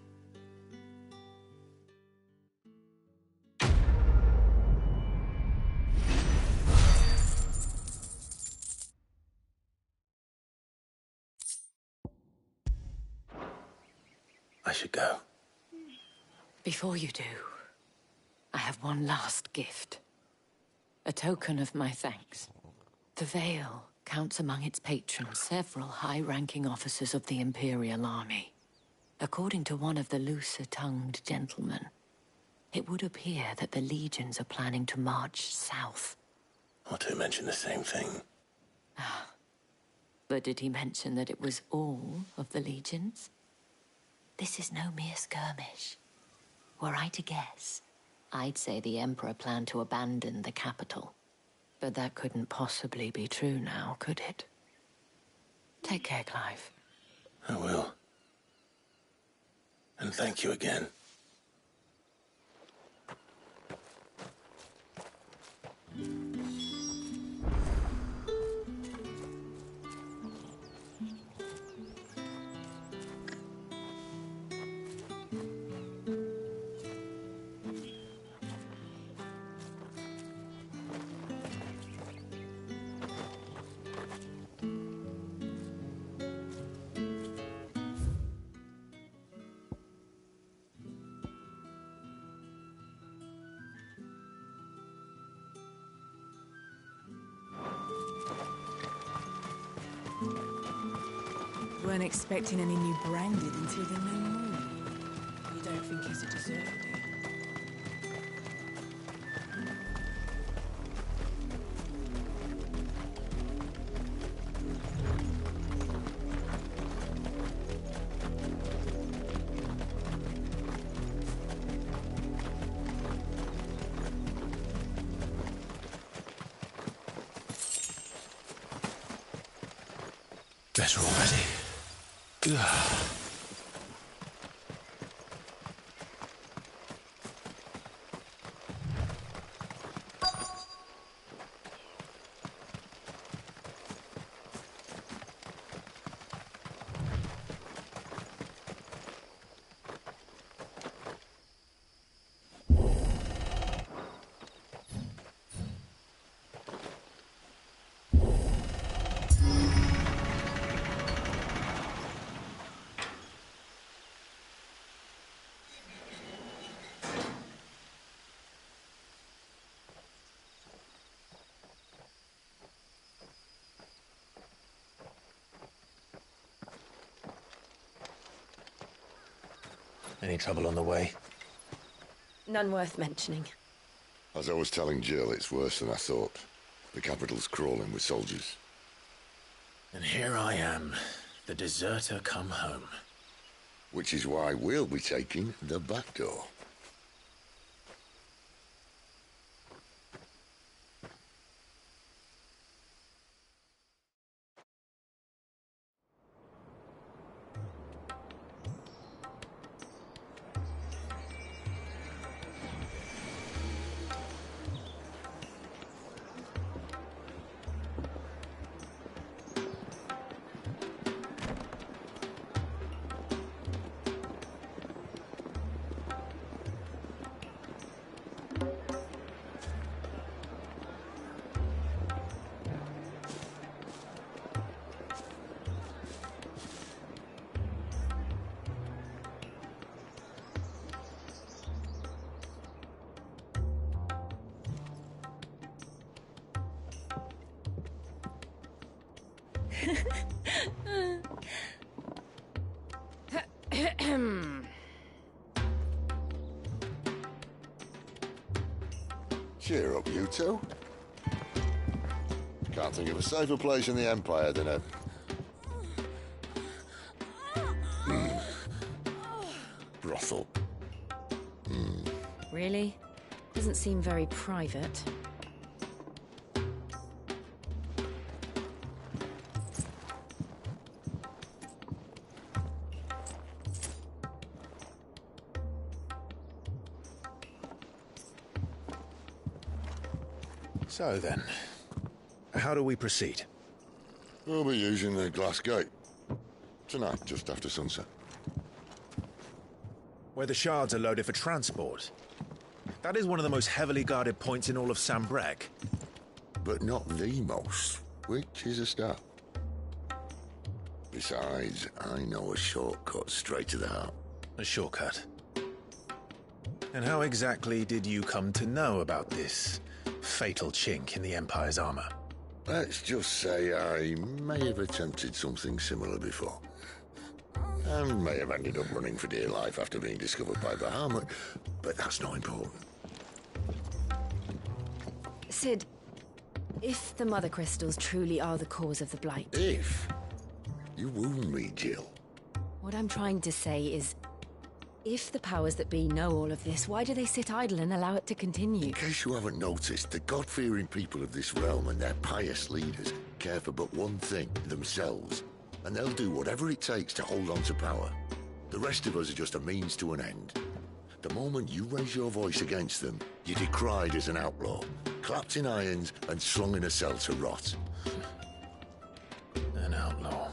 I should go. Before you do, I have one last gift. A token of my thanks. The Vale counts among its patrons several high-ranking officers of the Imperial Army. According to one of the looser-tongued gentlemen, it would appear that the legions are planning to march south. Otto mentioned the same thing. But did he mention that it was all of the legions? This is no mere skirmish. Were I to guess, I'd say the Emperor planned to abandon the capital. But that couldn't possibly be true now, could it? Take care, Clive. I will. And thank you again. Weren't expecting any new branded until the new moon. You don't think he's a deserter, do you? Better already. Ugh. Any trouble on the way? None worth mentioning. As I was telling Jill, it's worse than I thought. The capital's crawling with soldiers. And here I am, the deserter come home. Which is why we'll be taking the back door. Cheer up, you two. Can't think of a safer place in the Empire than a... brothel. Really? Doesn't seem very private. So then, how do we proceed? We'll be using the Glass Gate. Tonight, just after sunset. Where the shards are loaded for transport. That is one of the most heavily guarded points in all of Sambrec. But not the most, which is a start. Besides, I know a shortcut straight to the heart. A shortcut? And how exactly did you come to know about this fatal chink in the Empire's armor? Let's just say I may have attempted something similar before. And may have ended up running for dear life after being discovered by Bahamut, but that's not important. Sid, if the Mother Crystals truly are the cause of the Blight... If? You wound me, Jill. What I'm trying to say is, if the powers that be know all of this, why do they sit idle and allow it to continue? In case you haven't noticed, the God-fearing people of this realm and their pious leaders care for but one thing, themselves. And they'll do whatever it takes to hold on to power. The rest of us are just a means to an end. The moment you raise your voice against them, you're decried as an outlaw, clapped in irons and slung in a cell to rot. An outlaw.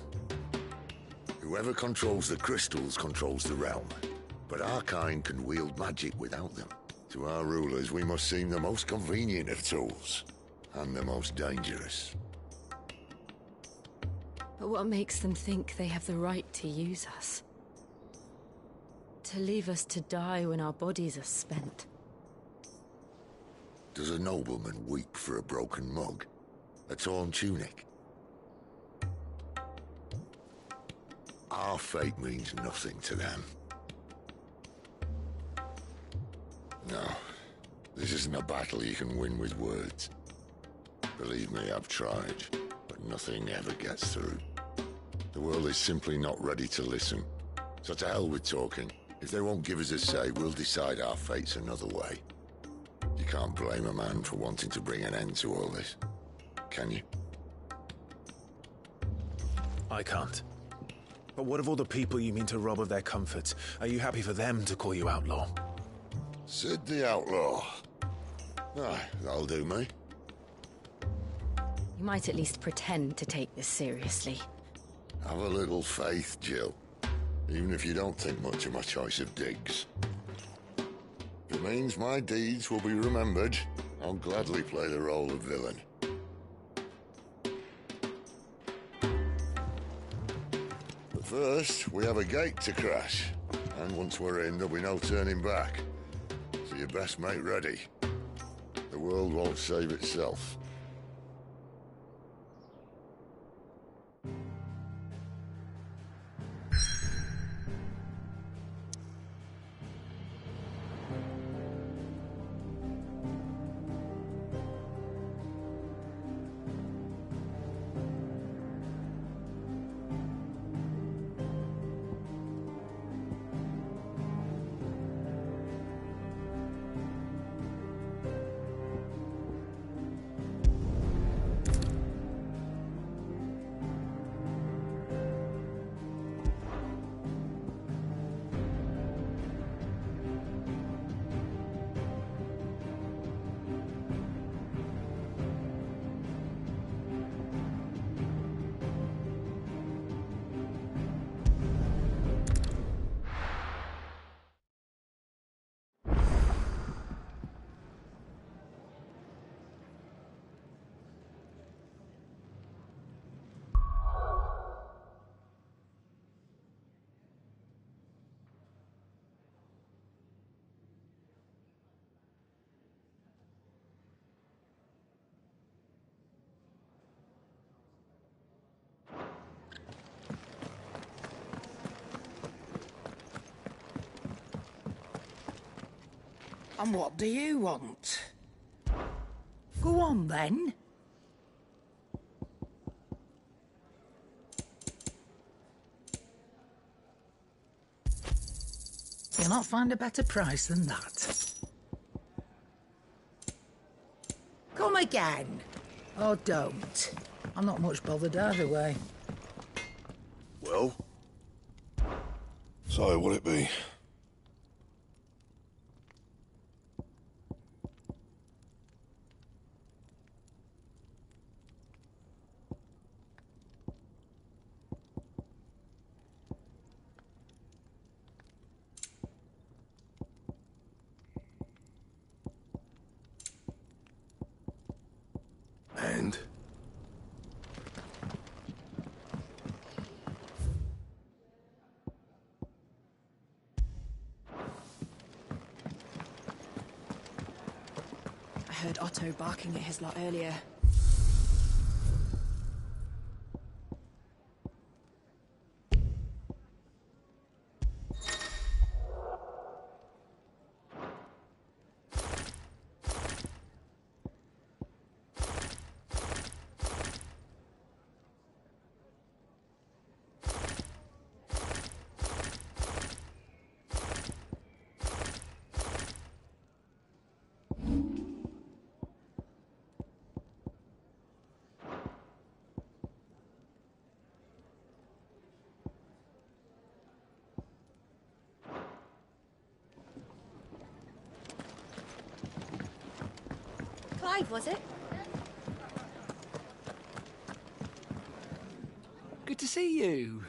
Whoever controls the crystals controls the realm. But our kind can wield magic without them. To our rulers, we must seem the most convenient of tools. And the most dangerous. But what makes them think they have the right to use us? To leave us to die when our bodies are spent? Does a nobleman weep for a broken mug? A torn tunic? Our fate means nothing to them. No, this isn't a battle you can win with words. Believe me, I've tried, but nothing ever gets through. The world is simply not ready to listen. So to hell with talking. If they won't give us a say, we'll decide our fates another way. You can't blame a man for wanting to bring an end to all this, can you? I can't. But what of all the people you mean to rob of their comforts? Are you happy for them to call you outlaw? Sid the Outlaw. Aye, that'll do me. You might at least pretend to take this seriously. Have a little faith, Jill. Even if you don't think much of my choice of digs. If it means my deeds will be remembered, I'll gladly play the role of villain. But first, we have a gate to crash. And once we're in, there'll be no turning back. So you best make ready. The world won't save itself. And what do you want? Go on, then. You'll not find a better price than that. Come again. Or don't. I'm not much bothered either way. Well? So, what'll it be? And? I heard Otto barking at his lot earlier. Clive, was it? Good to see you.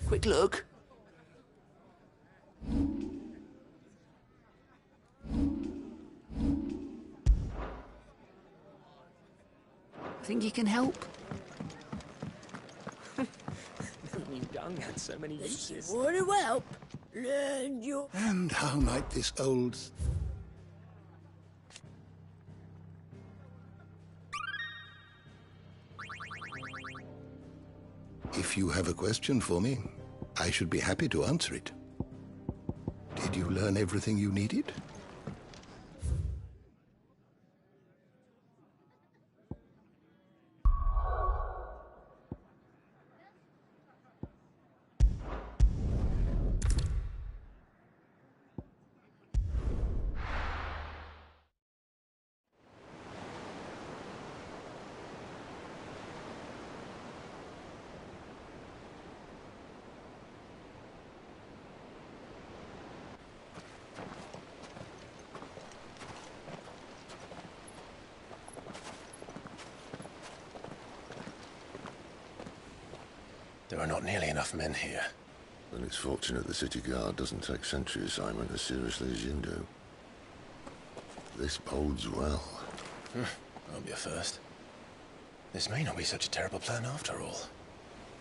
Quick look. Think you can help? You young had so many uses. Want to help? Learn your... And how might this old... If you have a question for me, I should be happy to answer it. Did you learn everything you needed? There are not nearly enough men here. Then it's fortunate the city guard doesn't take sentry assignment as seriously as you do. This bodes well. Won't be a first. This may not be such a terrible plan after all.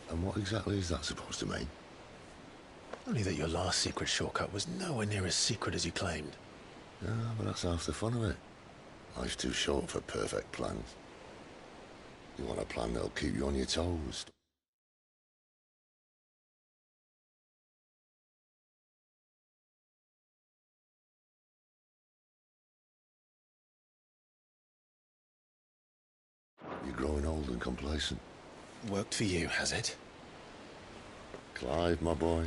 And what exactly is that supposed to mean? Only that your last secret shortcut was nowhere near as secret as you claimed. Yeah, but that's half the fun of it. Life's too short for perfect plans. You want a plan that'll keep you on your toes. You're growing old and complacent. Worked for you, has it? Clive, my boy,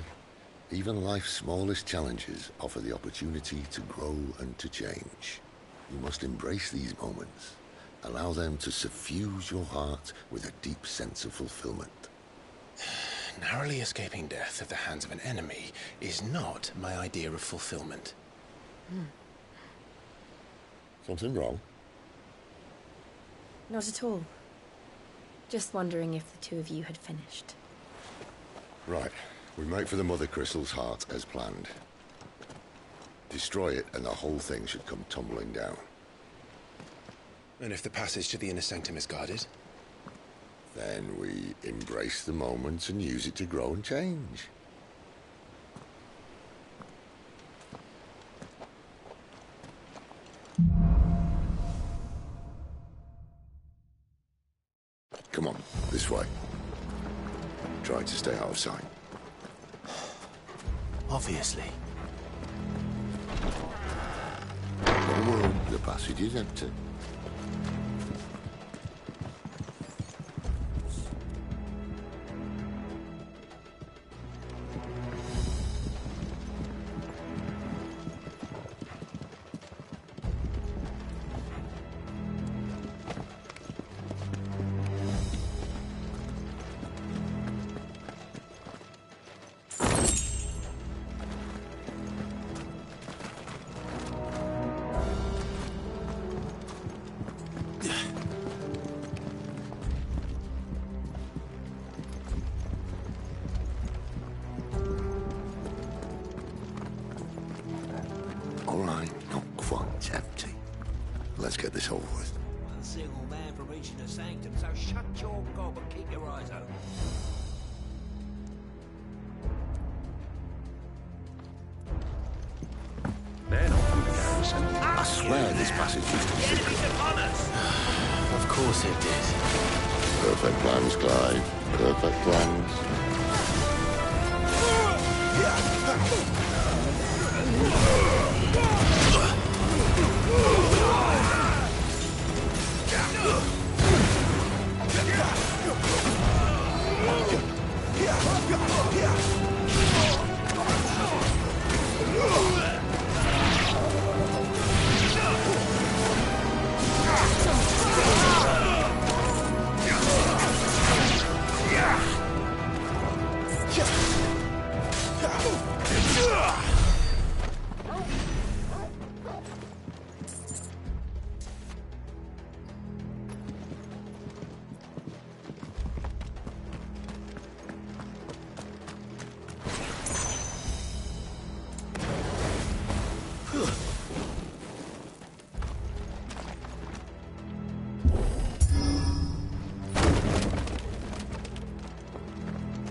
even life's smallest challenges offer the opportunity to grow and to change. You must embrace these moments. Allow them to suffuse your heart with a deep sense of fulfillment. Narrowly escaping death at the hands of an enemy is not my idea of fulfillment. Something wrong? Not at all. Just wondering if the two of you had finished. Right. We make for the Mother Crystal's heart as planned. Destroy it and the whole thing should come tumbling down. And if the passage to the inner sanctum is guarded? Then we embrace the moment and use it to grow and change. Come on, this way. Try to stay out of sight. Obviously. The passage is empty. All right, not quite empty. Let's get this over with. One single man for reaching the sanctum, so shut your gob and keep your eyes open. They're not from the garrison. I swear this passage used to be secret. Of course it did. Perfect plans, Clive. Perfect plans.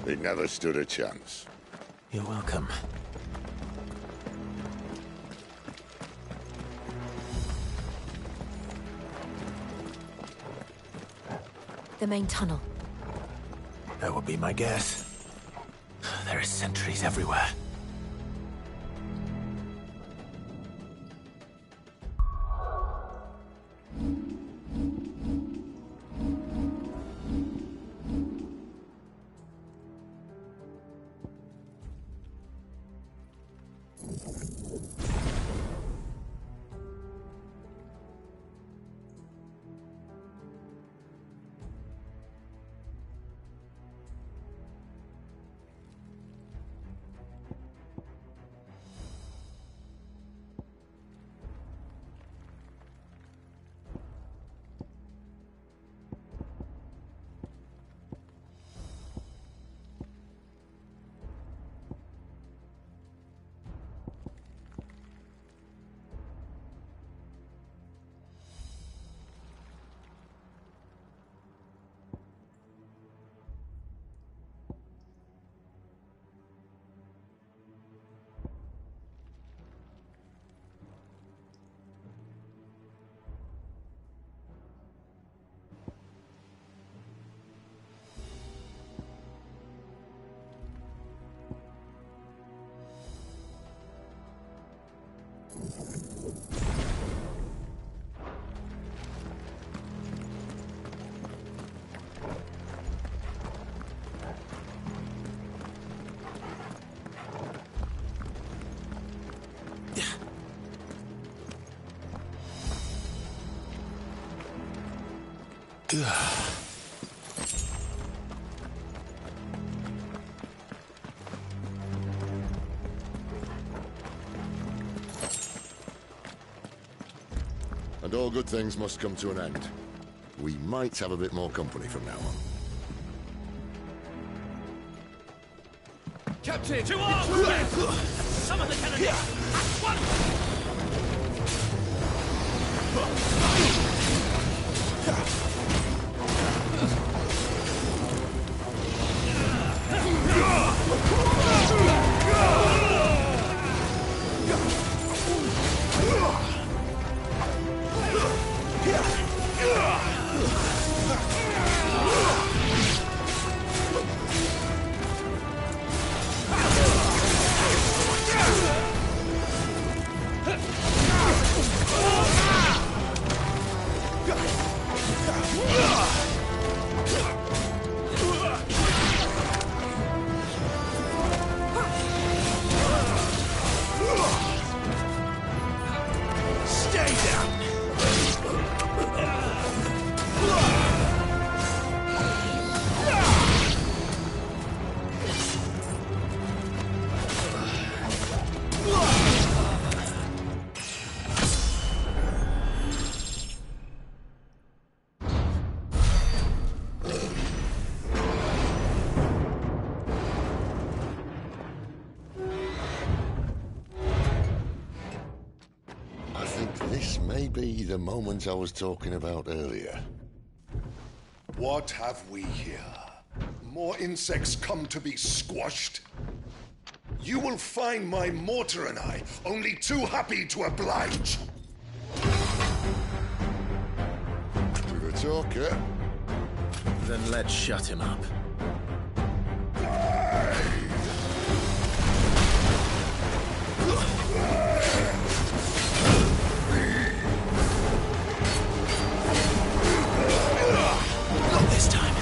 He never stood a chance. You're welcome. The main tunnel. That would be my guess. There are sentries everywhere. And all good things must come to an end. We might have a bit more company from now on. Captain! To arms! Summon the cannon! At once! may be the moment I was talking about earlier. What have we here? More insects come to be squashed? You will find my mortar and I only too happy to oblige. To the talker. Then let's shut him up. Not this time.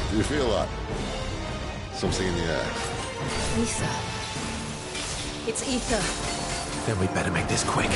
Do you feel that? Something in the air. Ether. It's ether. Then we better make this quick.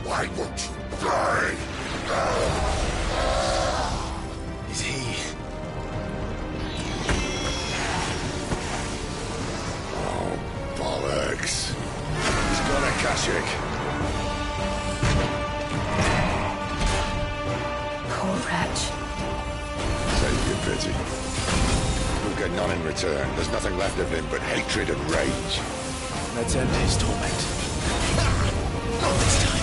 Why won't you die? Is he? Oh, bollocks. He's got a Kashyyyk. Poor wretch. Save your pity. You'll get none in return. There's nothing left of him but hatred and rage. Let's end his torment. Not this time.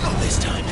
Not this time.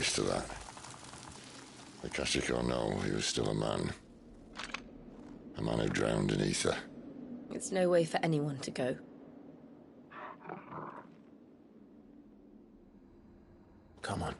previous to that. Akashic or no, he was still a man. A man who drowned in ether. It's no way for anyone to go. Come on.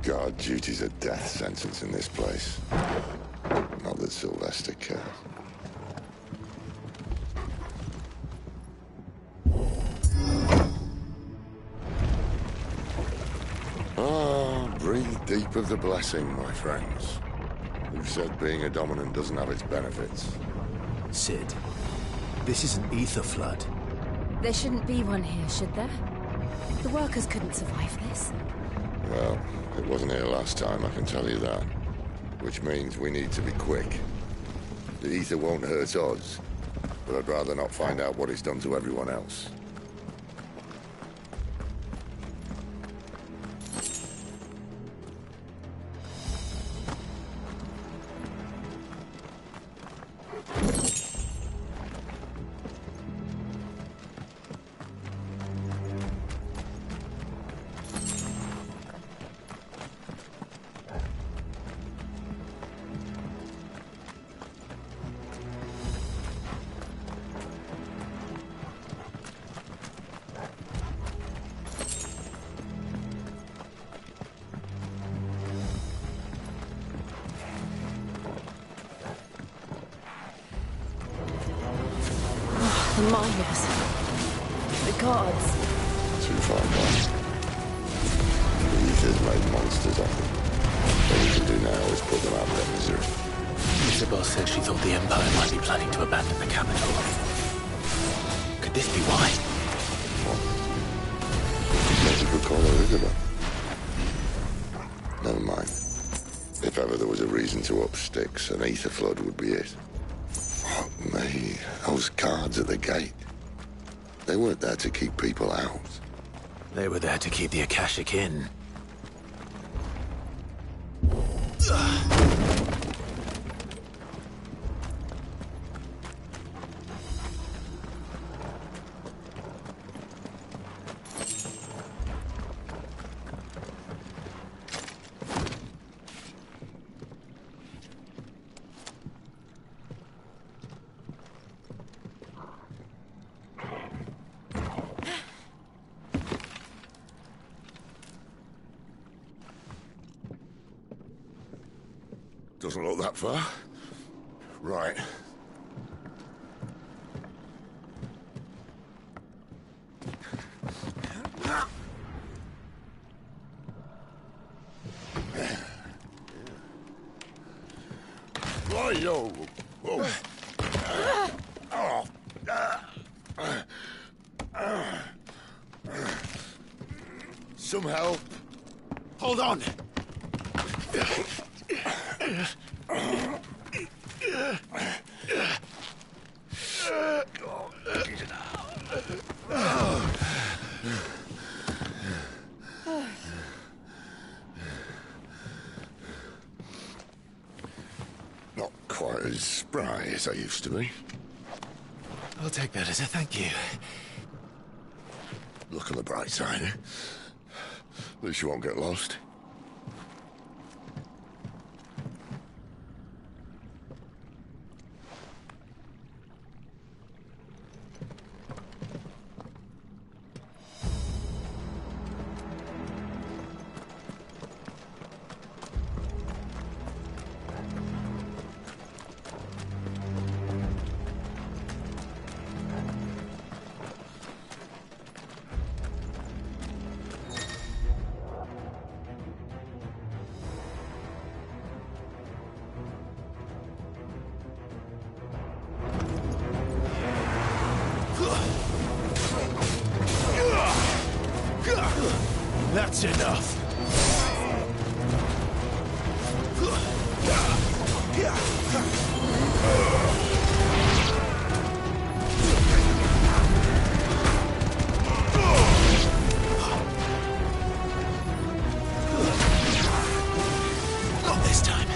Guard duty's a death sentence in this place. Not that Sylvester cares. Breathe deep of the blessing, my friends. Who said being a dominant doesn't have its benefits? Cid, this is an ether flood. There shouldn't be one here, should there? The workers couldn't survive this. Well, it wasn't here last time, I can tell you that. Which means we need to be quick. The ether won't hurt us, but I'd rather not find out what it's done to everyone else. The miners. The gods. Too far gone. The ether's made monsters of them. All we can do now is put them out of their misery. Isabel said she thought the Empire might be planning to abandon the capital. Could this be why? What you could call her Isabel. Never mind. If ever there was a reason to up sticks, an ether flood would be it. Fuck me. Those guards at the gate. They weren't there to keep people out. They were there to keep the Akashic in. Doesn't look that far. Right. Right-o. Whoa. Some help. Hold on. Not quite as spry as I used to be. I'll take that as a thank you. Look on the bright side, eh? At least you won't get lost. That's enough. Not this time.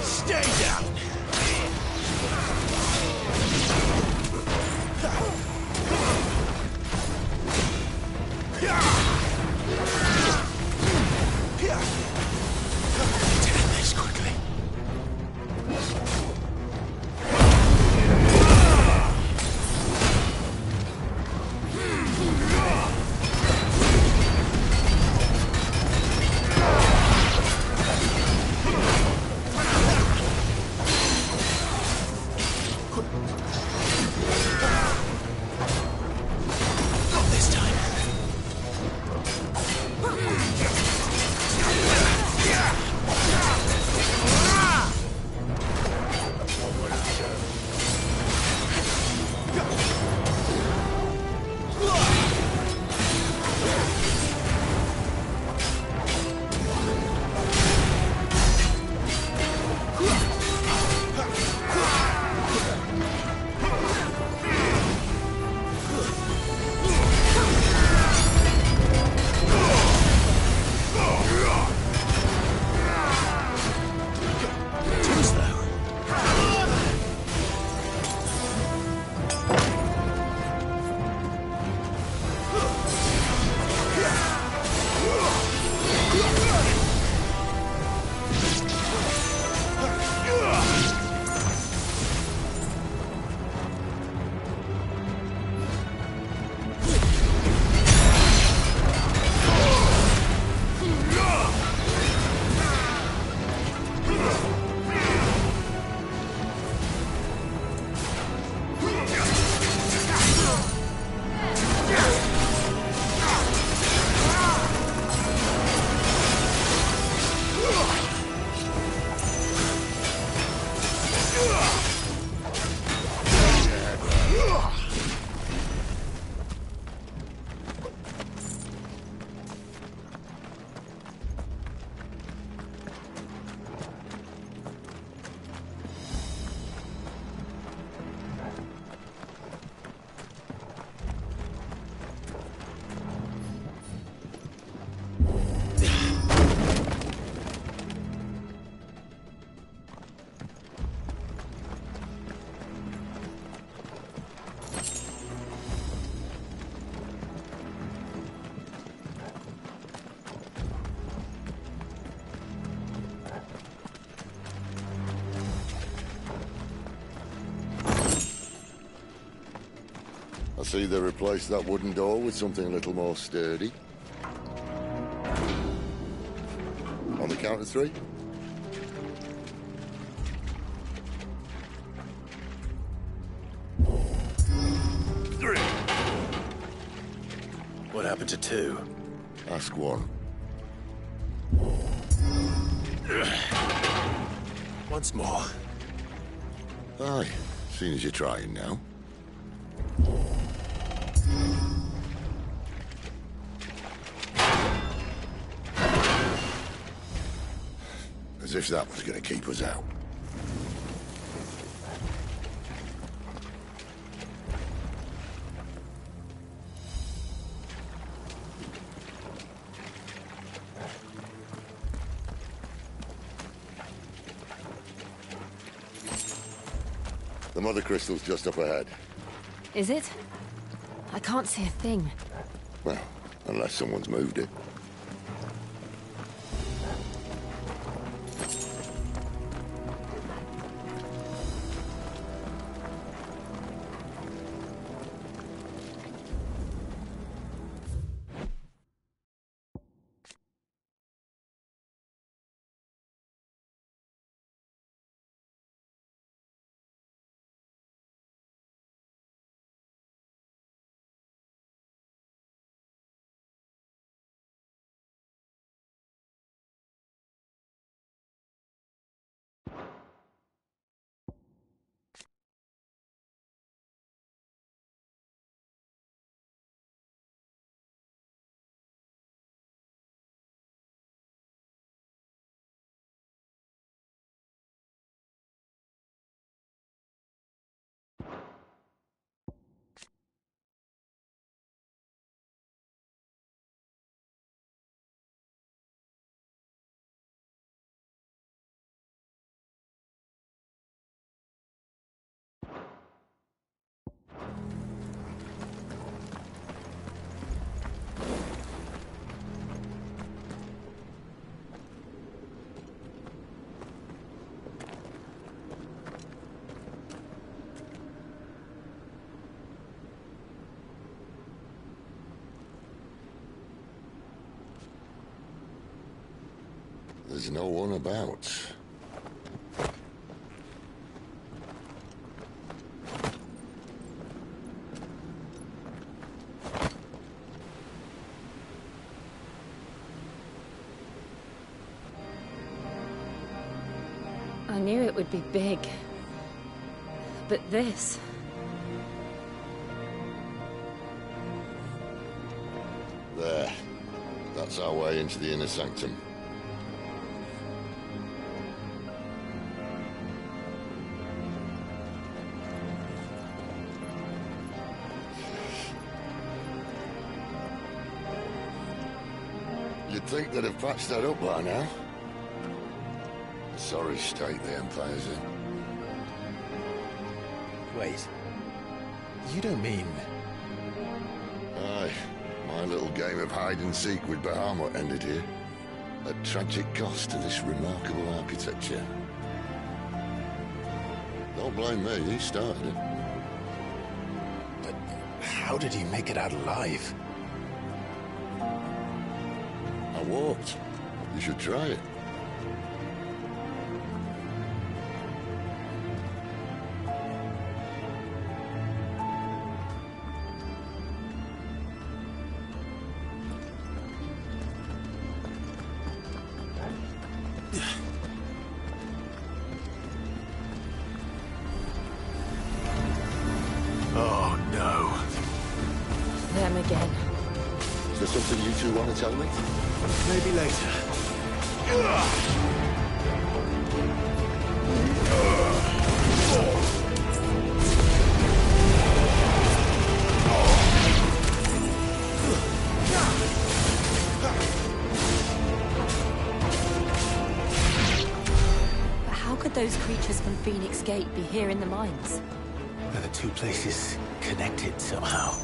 Stay down! Take this quickly. see they replaced that wooden door with something a little more sturdy? On the count of 3? What happened to 2? Ask 1. Once more. Aye, seeing as you're trying now. As if that was going to keep us out. The mother crystal's just up ahead. Is it? I can't see a thing. Well, unless someone's moved it. There's no one about. I knew it would be big. But this... There. That's our way into the inner sanctum. You'd think they'd have patched that up by now. Sorry state the Empire's in. Wait. You don't mean... Aye. My little game of hide-and-seek with Bahamut ended here. At tragic cost to this remarkable architecture. Don't blame me, he started it. But how did he make it out alive? I walked. You should try it. Oh, no. Them again. Is there something you two want to tell me? Maybe later. But how could those creatures from Phoenix Gate be here in the mines? Are the two places connected somehow?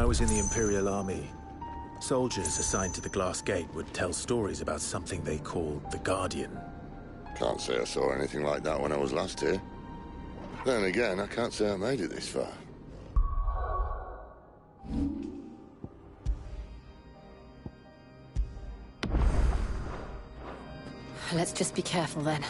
was in the Imperial Army, soldiers assigned to the Glass Gate would tell stories about something they called the Guardian. Can't say I saw anything like that when I was last here. Then again, I can't say I made it this far. Let's just be careful then.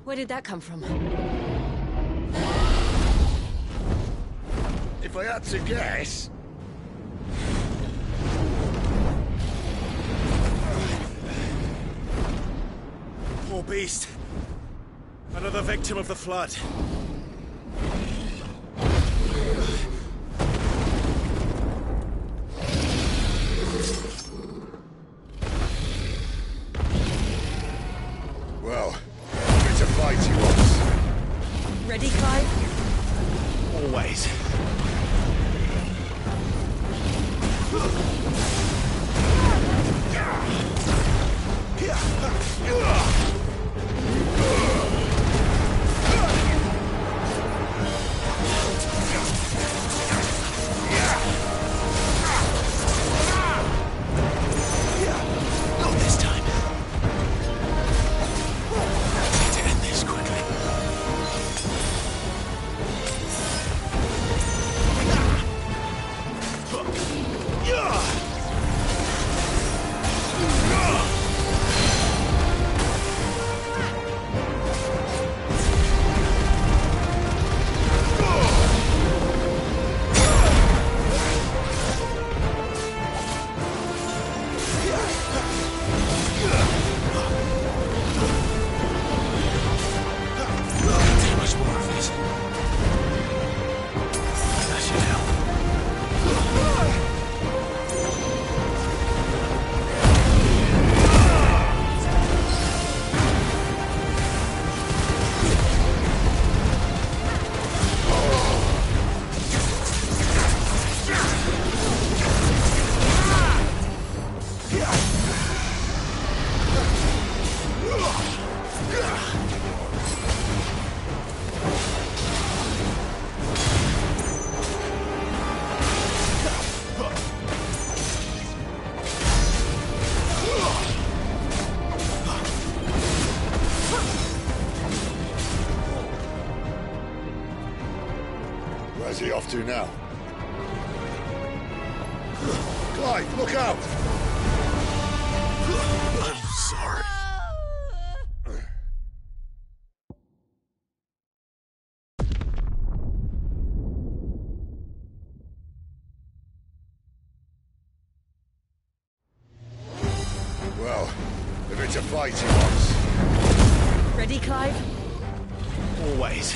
Where did that come from? If I had to guess... Poor beast. Another victim of the Flood. Well, it's a fight he wants. Ready, Clive? Always. Not this time. Need to end this quickly. Too much more of this. That should help. Where's he off to now? Clive, look out! I'm sorry. Well, if it's a fight he wants... Ready, Clive? Always.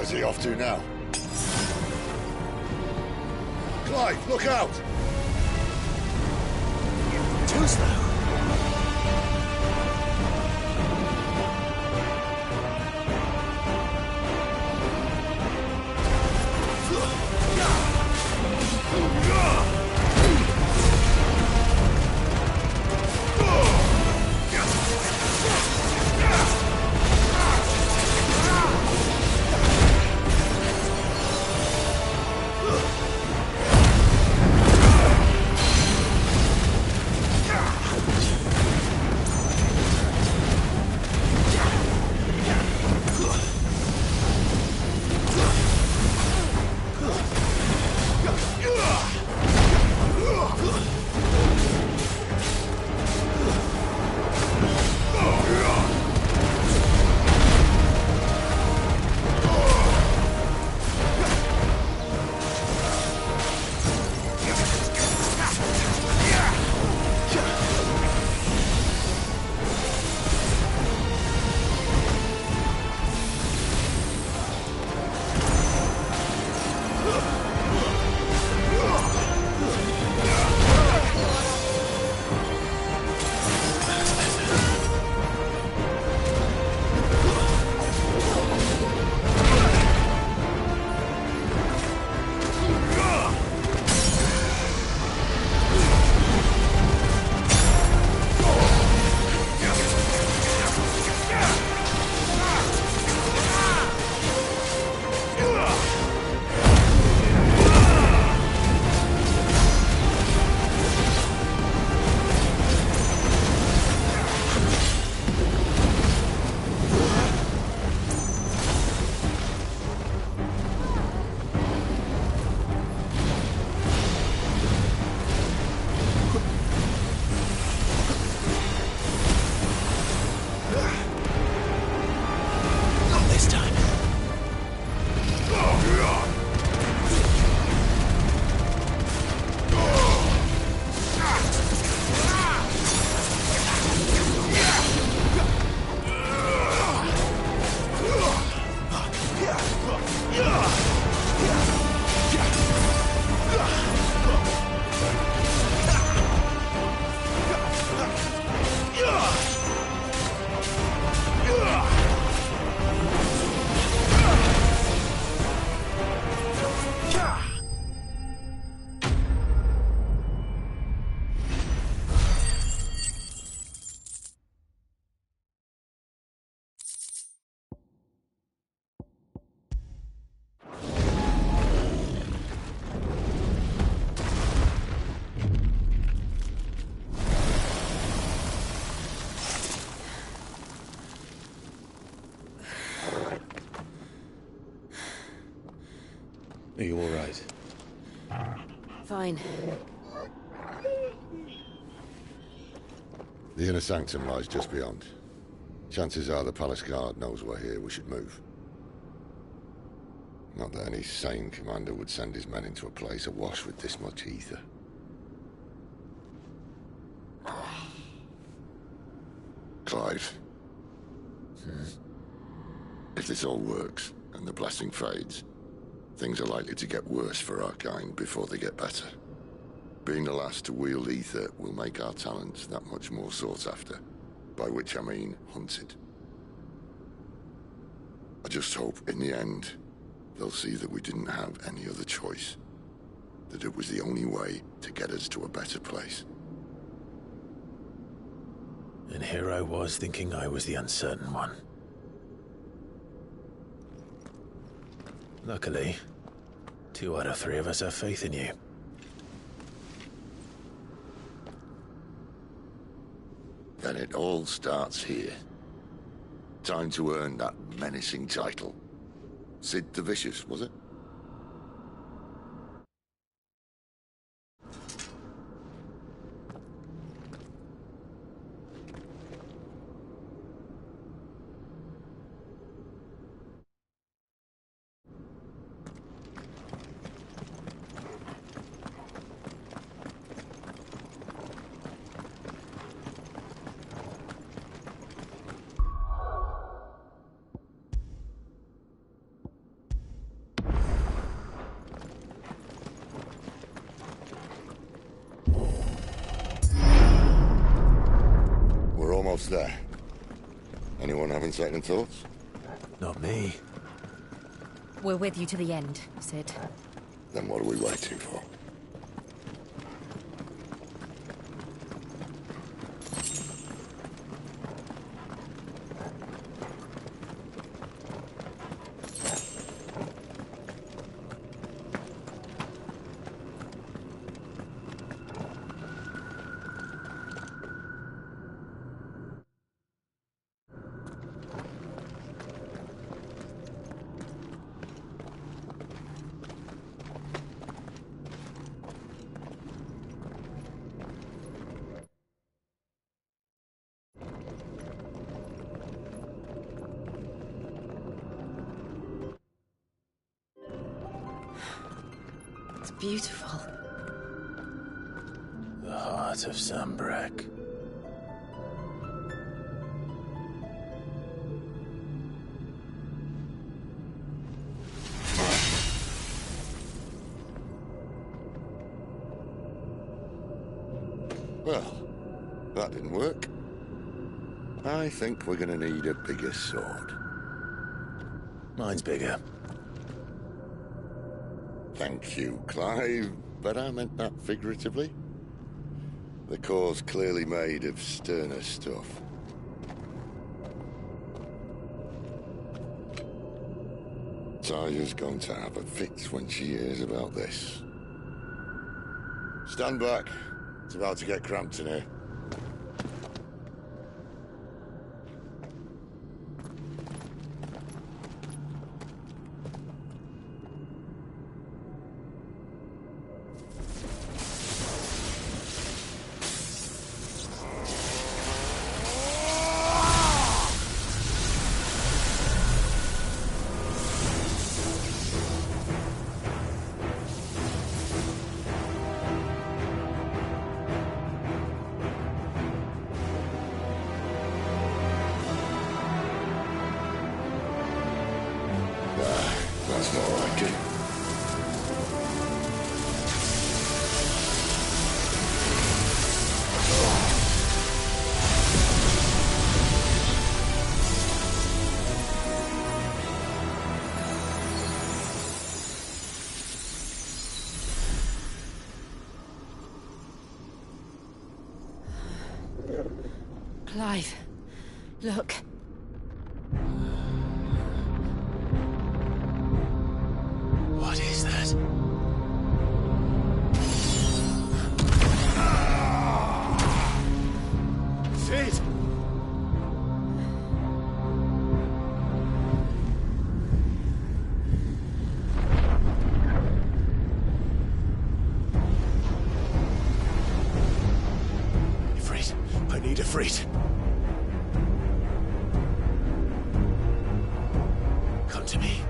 Where's he off to now? Clive, look out! Too slow. Are you all right? Fine. The inner sanctum lies just beyond. Chances are the palace guard knows we're here. We should move. Not that any sane commander would send his men into a place awash with this much ether. Clive. If this all works, and the blessing fades, things are likely to get worse for our kind before they get better. Being the last to wield ether will make our talents that much more sought after, by which I mean hunted. I just hope, in the end, they'll see that we didn't have any other choice. That it was the only way to get us to a better place. And here I was thinking I was the uncertain one. Luckily, 2 out of 3 of us have faith in you. Then it all starts here. Time to earn that menacing title. Sid the Vicious, was it? What's there? Anyone having second thoughts? Not me. We're with you to the end, Sid. Then what are we waiting for? It's beautiful. The heart of Zambrak. Well, that didn't work. I think we're gonna need a bigger sword. Mine's bigger. Thank you, Clive, but I meant that figuratively. The core's clearly made of sterner stuff. Taya's going to have a fit when she hears about this. Stand back. It's about to get cramped in here. That's more like it. Clive, look. What is that? Sid! Ifrit, I need Ifrit. Come to me.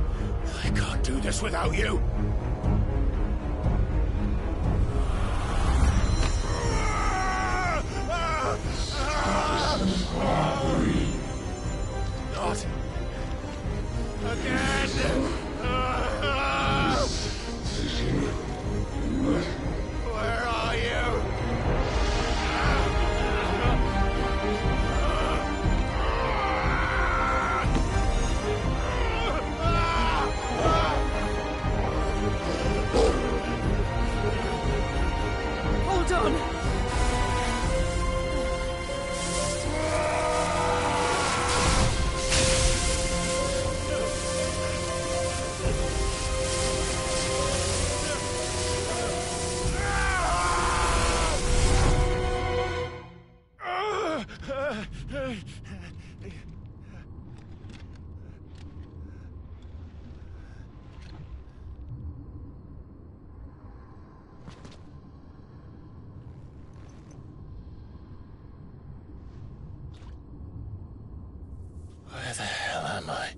I can't do this without you. Not again. Where are you? Hold on! Where the hell am I?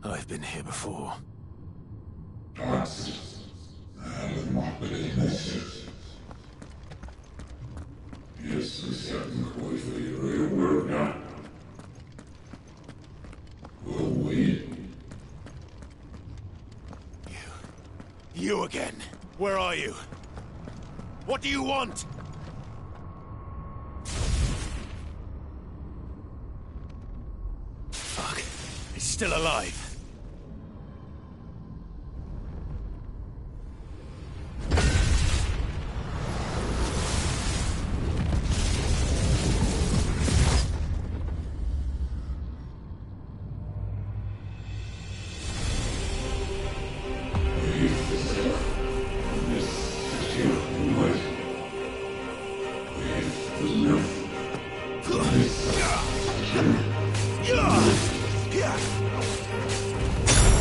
I've been here before. practice. I have not been message. Yes, we certainly quite for your real work now. Will we? You again. Where are you? What do you want? Fuck. He's still alive.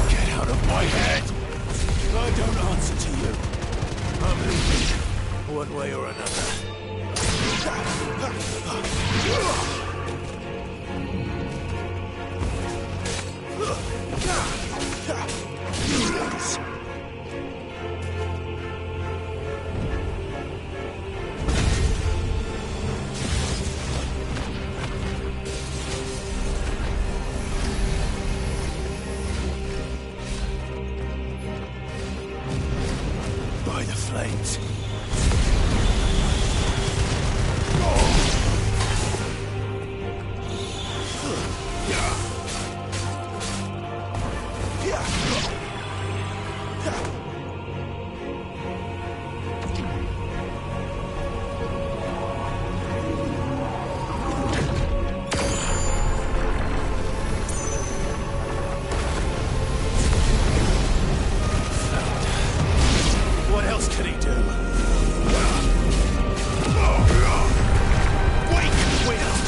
Get out of my head! I don't answer to you. I'm leaving, one way or another. You lose. By the flames. What else can he do? Wait up!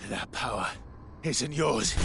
That power isn't yours.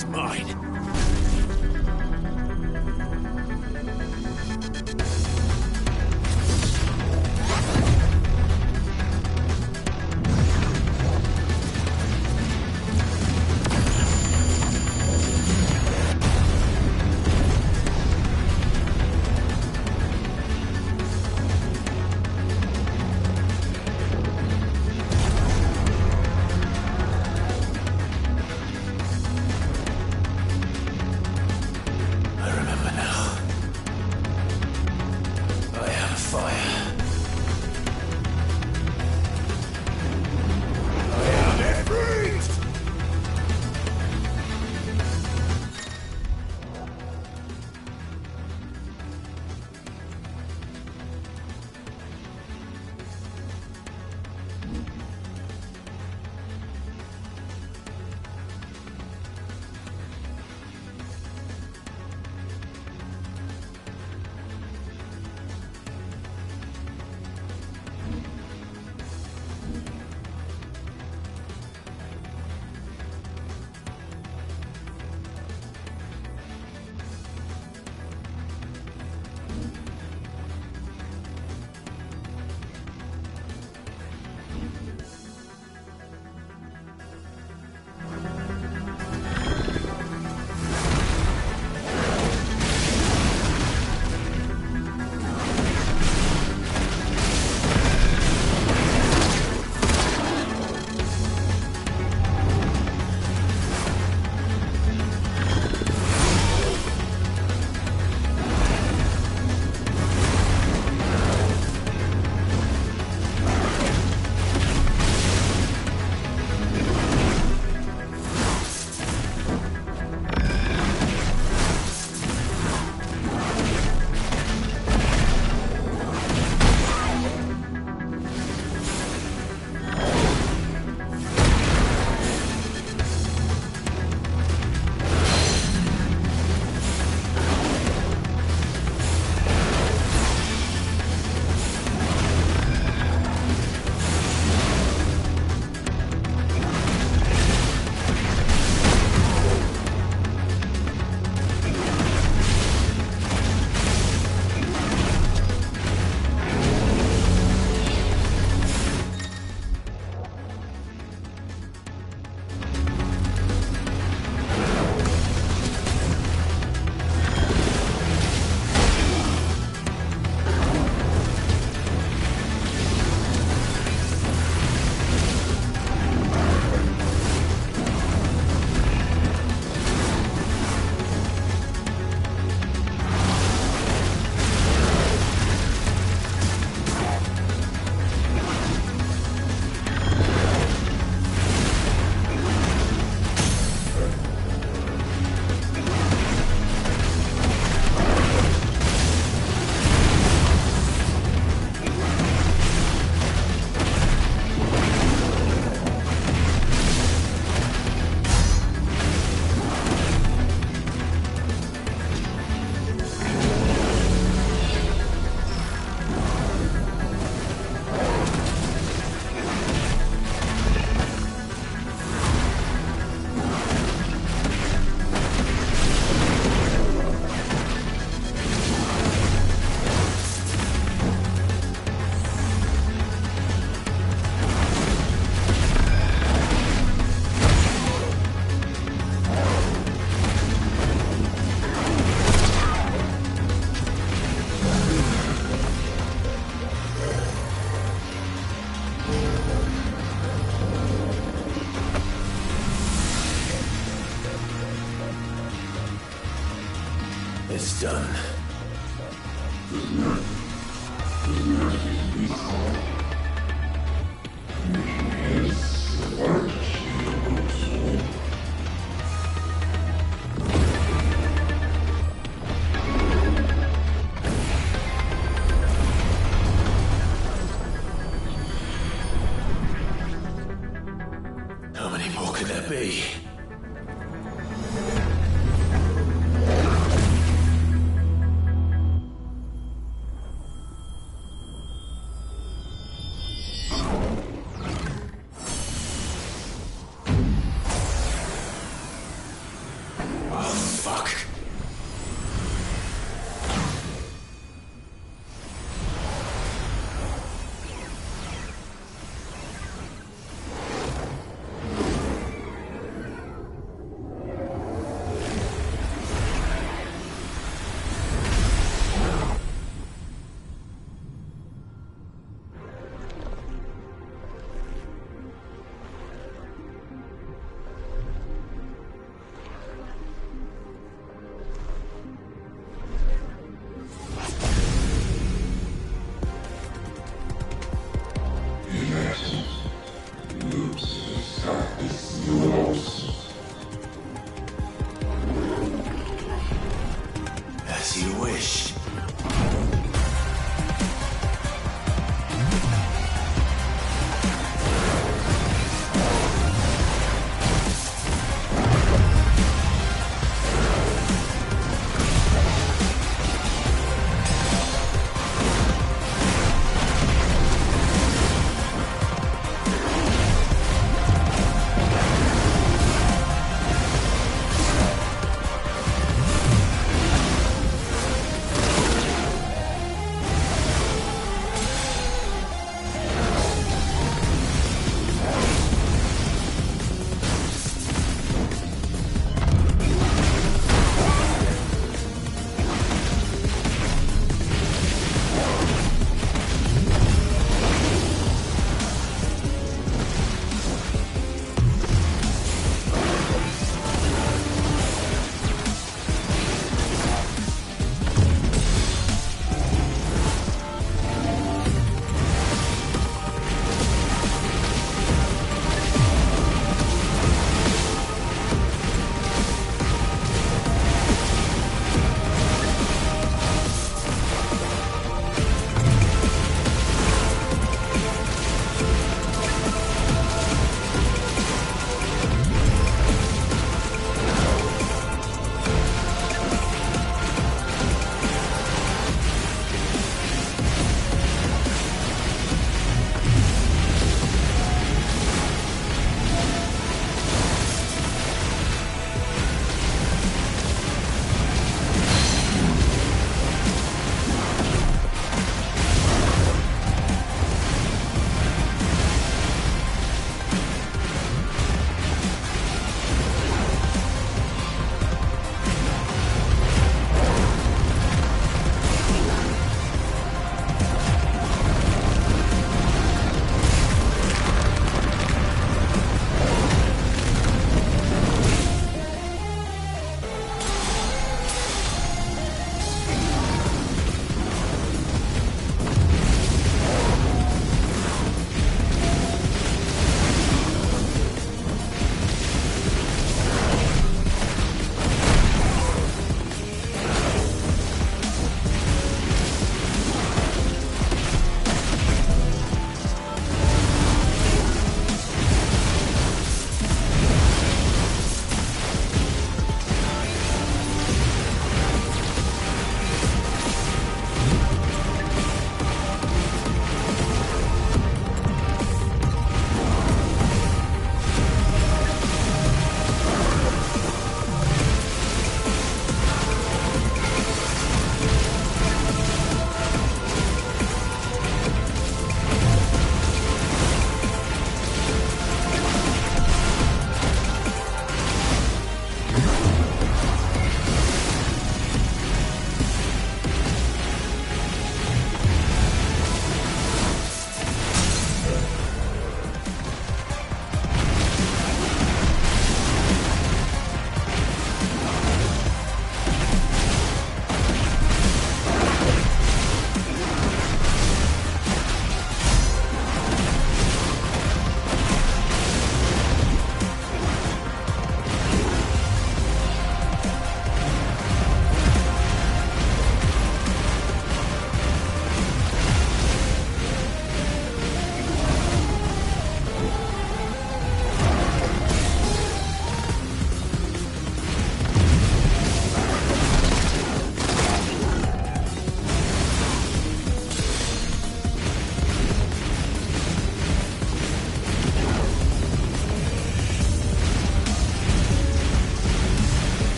is mine. It's done. How many more could there be?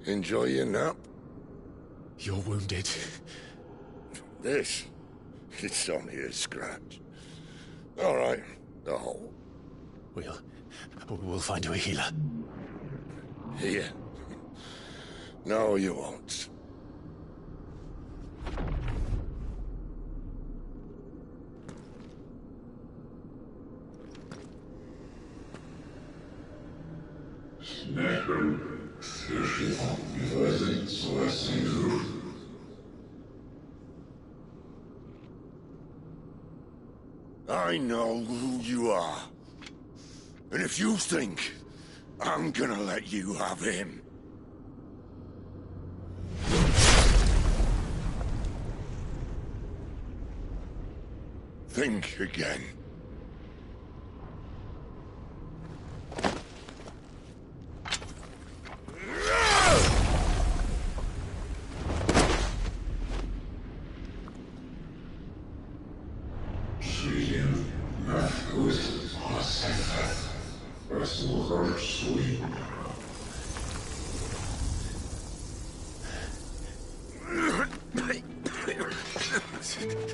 Enjoy your nap? You're wounded. This? It's only a scratch. All right, the hole. We'll find you a healer. Here? No, you won't. I know who you are. And if you think I'm gonna let you have him... think again.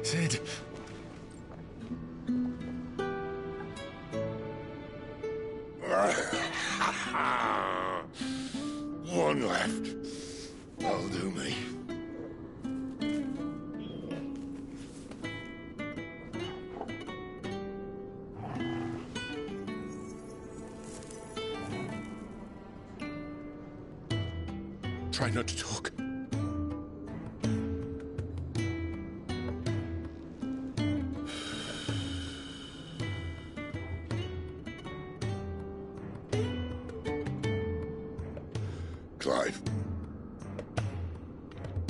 Sid. One left. That'll do me. Try not to talk. Clive.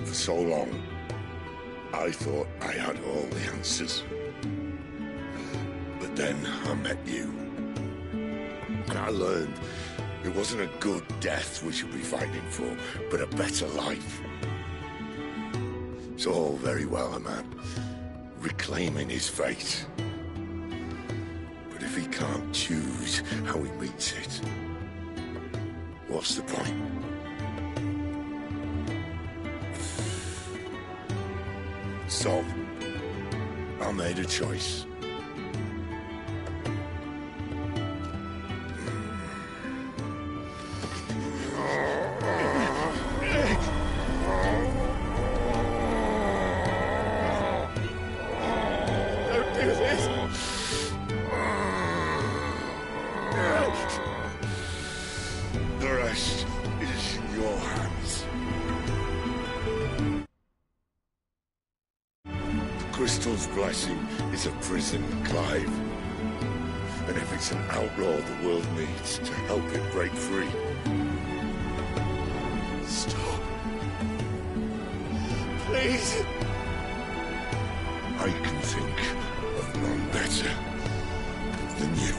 For so long, I thought I had all the answers. But then I met you. And I learned it wasn't a good death we should be fighting for, but a better life. It's all very well, a man reclaiming his fate. But if he can't choose how he meets it, what's the point? So, I made a choice. Don't do this! The rest is in your hands. Crystal's blessing is a prison, Clive. And if it's an outlaw the world needs to help it break free... Stop. Please. I can think of none better than you.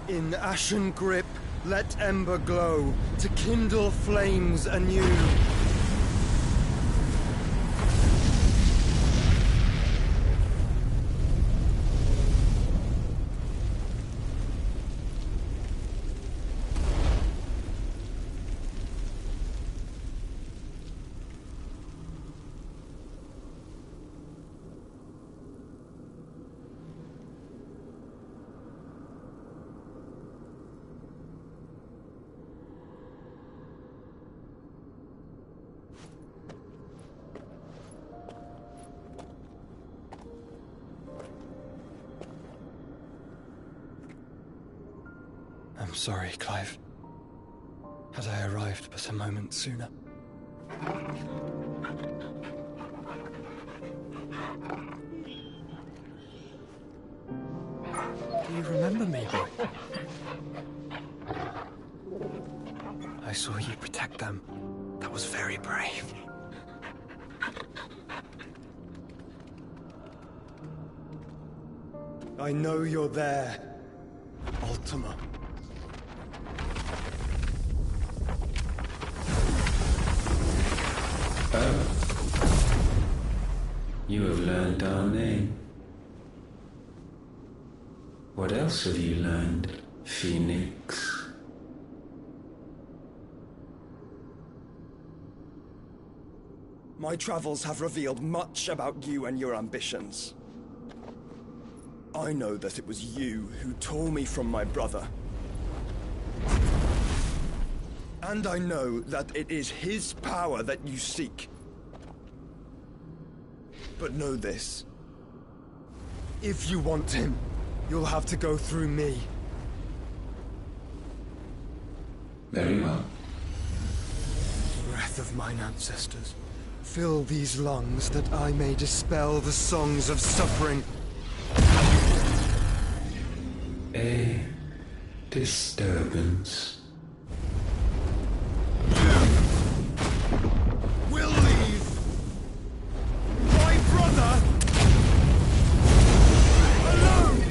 In ashen grip, let ember glow, to kindle flames anew. I'm sorry, Clive. Had I arrived but a moment sooner. Do you remember me, boy? I saw you protect them. That was very brave. I know you're there, Ultima. You have learned our name. What else have you learned, Phoenix? My travels have revealed much about you and your ambitions. I know that it was you who tore me from my brother. And I know that it is his power that you seek. But know this. If you want him, you'll have to go through me. Very well. Breath of mine ancestors, fill these lungs that I may dispel the songs of suffering. A disturbance. We'll leave. My brother alone.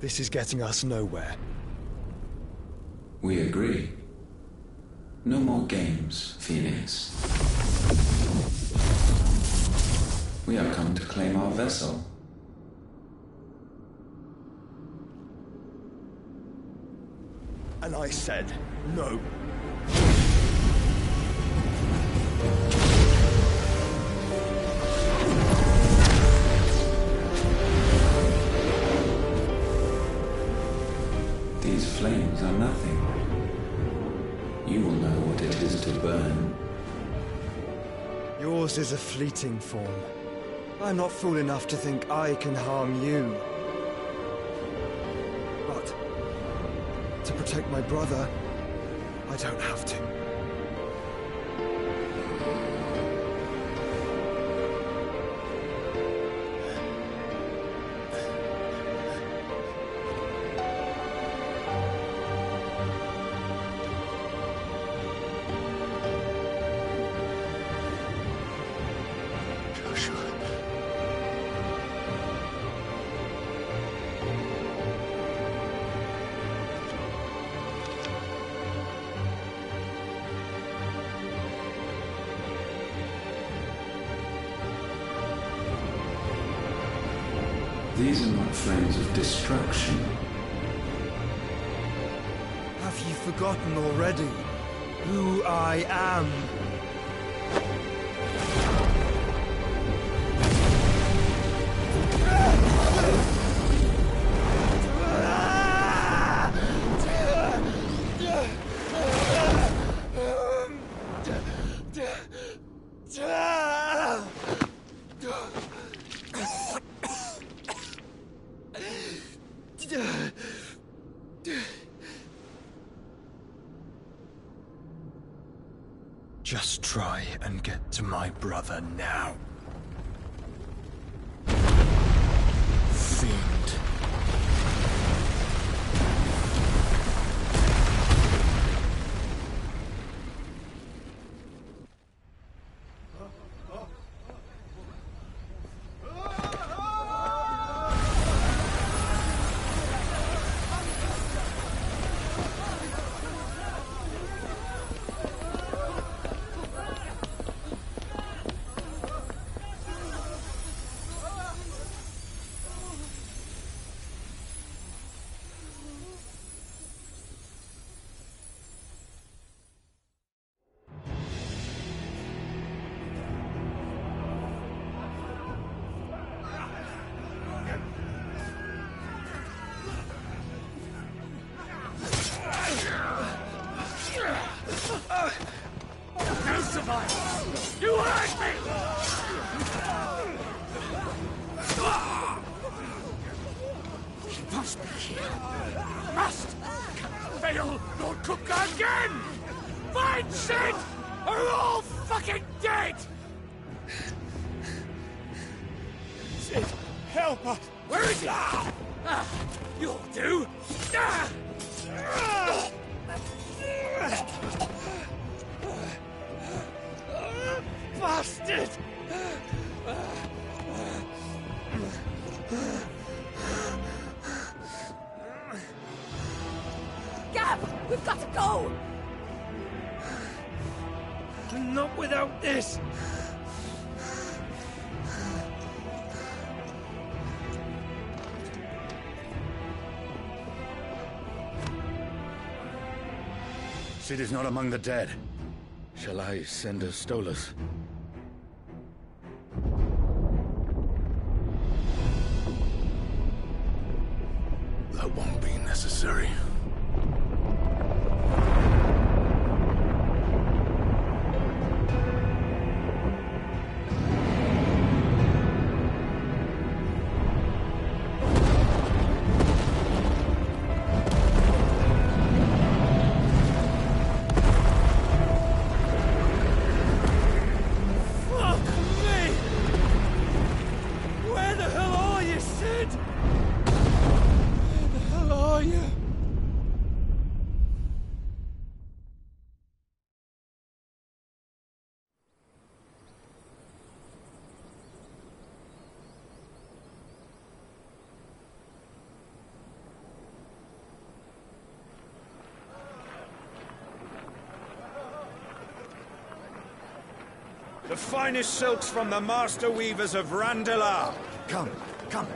This is getting us nowhere. We agree. No more games, Phoenix. We have come to claim our vessel. And I said no. These flames are nothing. You will know what it is to burn. Yours is a fleeting form. I'm not fool enough to think I can harm you. But to protect my brother, I don't have to. These are not flames of destruction. Have you forgotten already who I am? Just try and get to my brother now. Fiend. You hurt me! speak. Must fail Lord Cook again! Find Sid, or we're all fucking dead! Sid, help us! Where is he? You'll do! Bastard! Gav, we've got to go! Not without this! Sid is not among the dead. Shall I send a Stolas? That won't be necessary. The finest silks from the master weavers of Randalar. Come,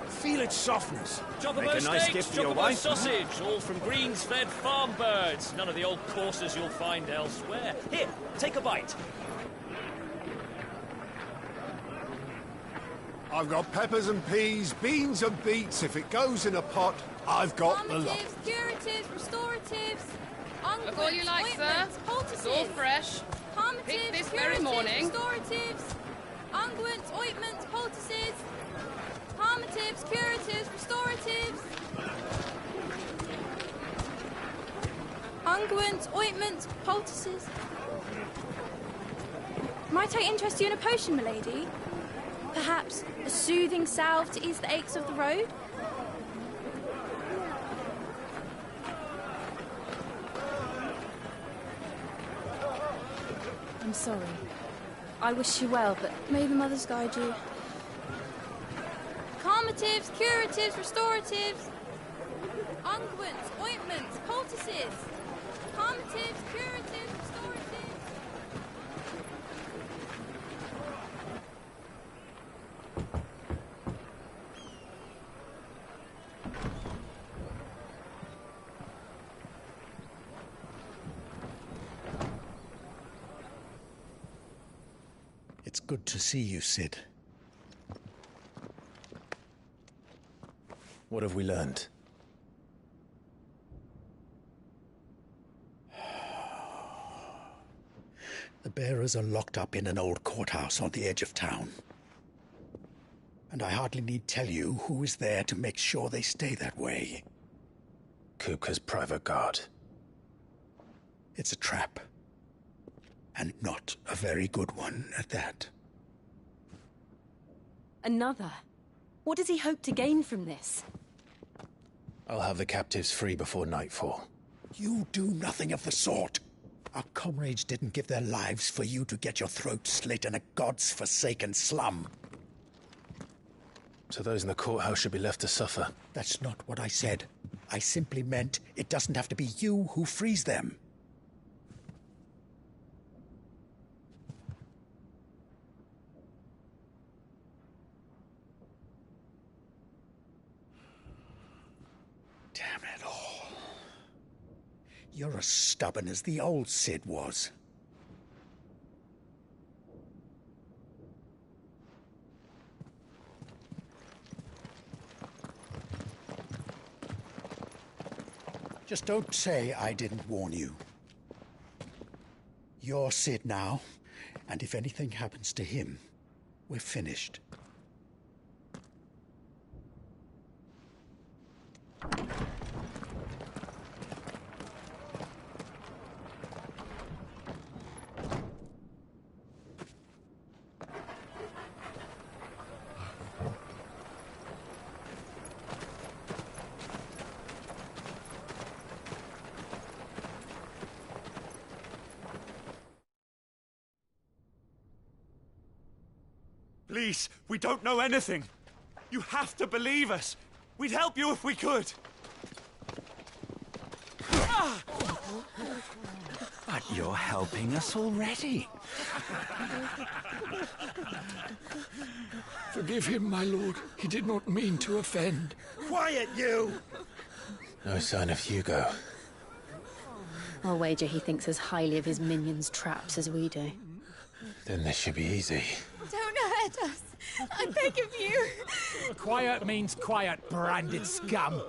feel its softness. Chocobo Make a nice steaks, gift for your Chocobo wife. sausage, all from greens-fed farm birds. None of the old coursers you'll find elsewhere. Here, take a bite. I've got peppers and peas, beans and beets. If it goes in a pot, I've got the lot. Calmatives, curatives, restoratives, unguents, all you like, sir. ointments, poultices. It's all fresh. Calmatives, Picked this curatives, very morning. restoratives, unguents, ointments, poultices. Calmatives, curatives, restoratives. Unguents, ointments, poultices. Might I interest you in a potion, milady? Perhaps a soothing salve to ease the aches of the road? I'm sorry. I wish you well, but may the mothers guide you. Calmatives, curatives, restoratives. Unguents, ointments, poultices. Calmatives, curatives, restoratives. It's good to see you, Sid. What have we learned? The bearers are locked up in an old courthouse on the edge of town. And I hardly need tell you who is there to make sure they stay that way. Kupka's private guard. It's a trap. And not a very good one at that. Another? What does he hope to gain from this? I'll have the captives free before nightfall. You do nothing of the sort. Our comrades didn't give their lives for you to get your throat slit in a god's-forsaken slum. So those in the courthouse should be left to suffer. That's not what I said. I simply meant it doesn't have to be you who frees them. Damn it all. You're as stubborn as the old Sid was. Just don't say I didn't warn you. You're Sid now, and if anything happens to him, we're finished. Please, we don't know anything. You have to believe us. We'd help you if we could. But you're helping us already. Forgive him, my lord. He did not mean to offend. Quiet, you! No sign of Hugo. I'll wager he thinks as highly of his minions' traps as we do. Then this should be easy. Don't hurt us. I beg of you. Quiet means quiet, branded scum.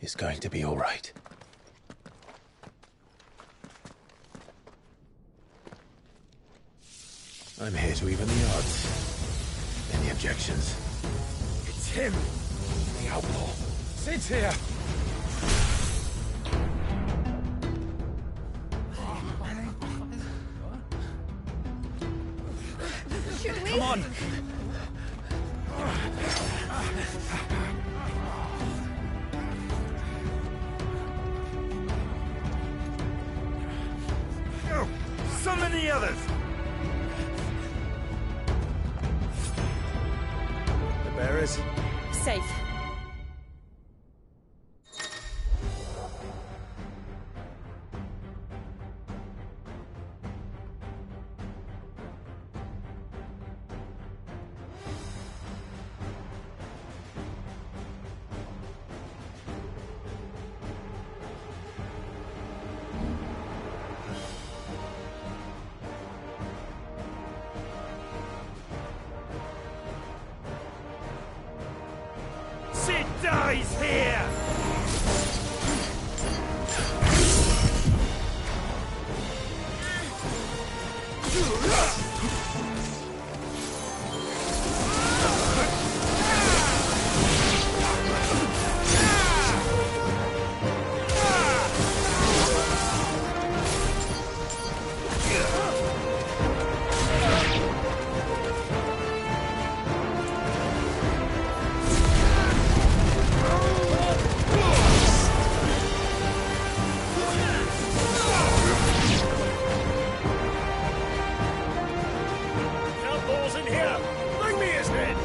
It's going to be all right. I'm here to even the odds. Any objections? It's him, the outlaw. Sit here. Should we? Come on. Go! Summon the others! The bearers? Safe. Sid dies here! Outlaws in here! Bring me his head!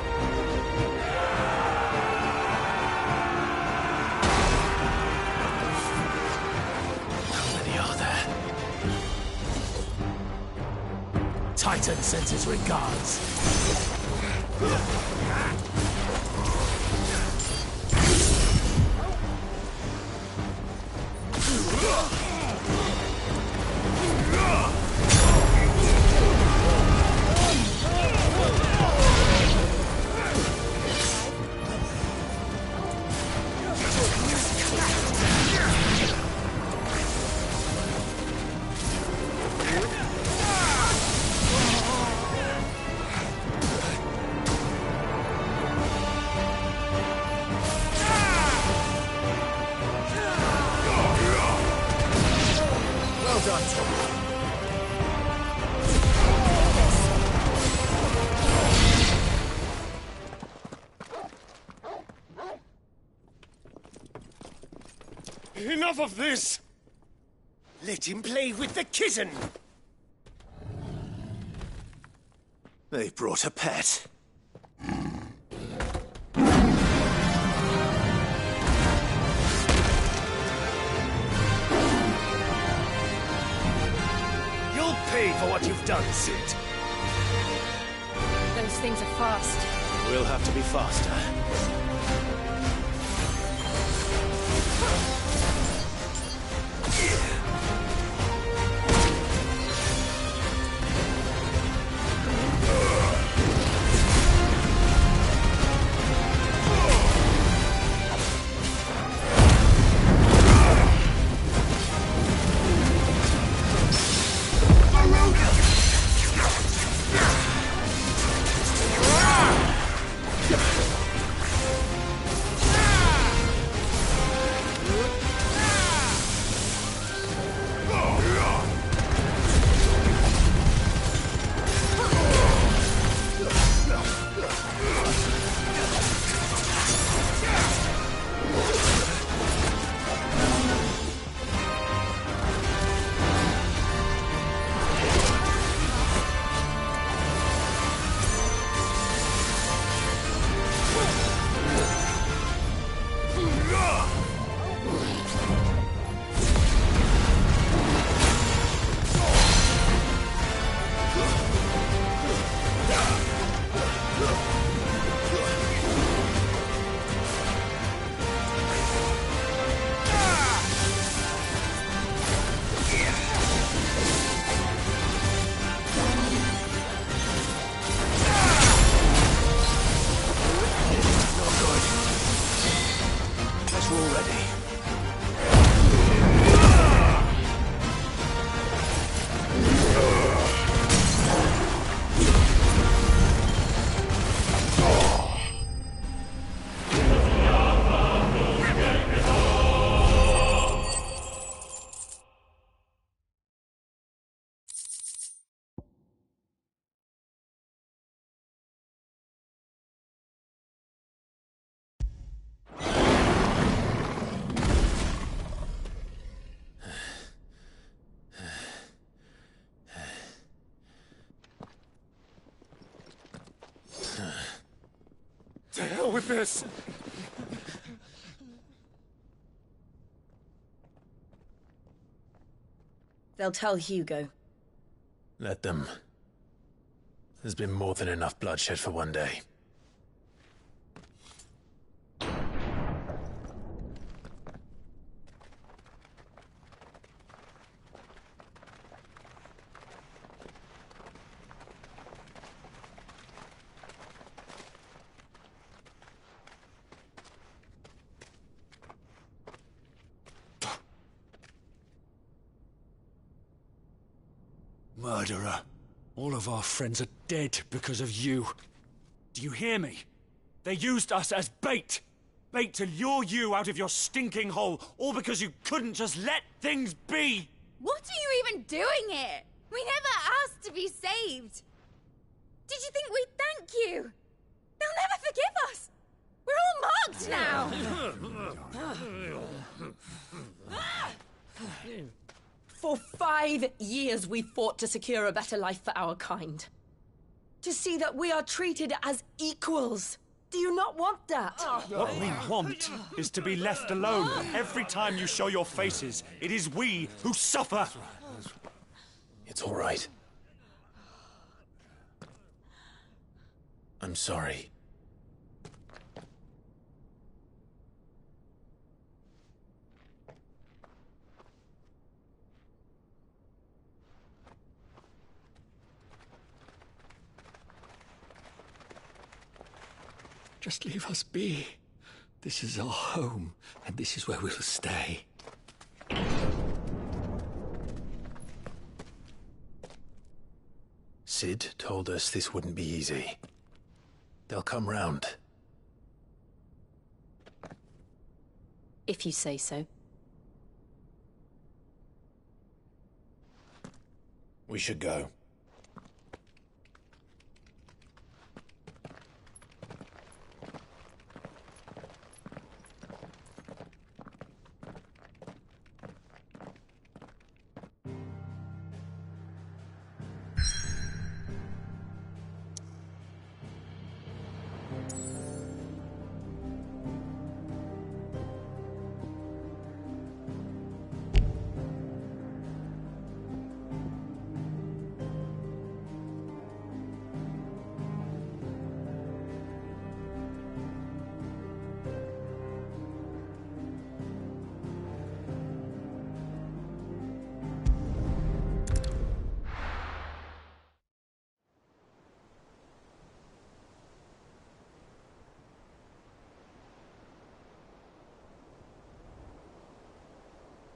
How many are there? Titan sends his regards. Well done, Tom. Enough of this! Let him play with the kitten! They brought a pet. You'll pay for what you've done, Sid. Those things are fast. We'll have to be faster. this! They'll tell Hugo. Let them. There's been more than enough bloodshed for one day. Murderer. All of our friends are dead because of you. Do you hear me? They used us as bait. Bait to lure you out of your stinking hole, all because you couldn't just let things be. What are you even doing here? We never asked to be saved. Did you think we'd thank you? They'll never forgive us. We're all marked now. For 5 years we fought to secure a better life for our kind. To see that we are treated as equals. Do you not want that? What we want is to be left alone. Every time you show your faces, it is we who suffer. It's all right. I'm sorry. Just leave us be. This is our home, and this is where we'll stay. Sid told us this wouldn't be easy. They'll come round. If you say so. We should go.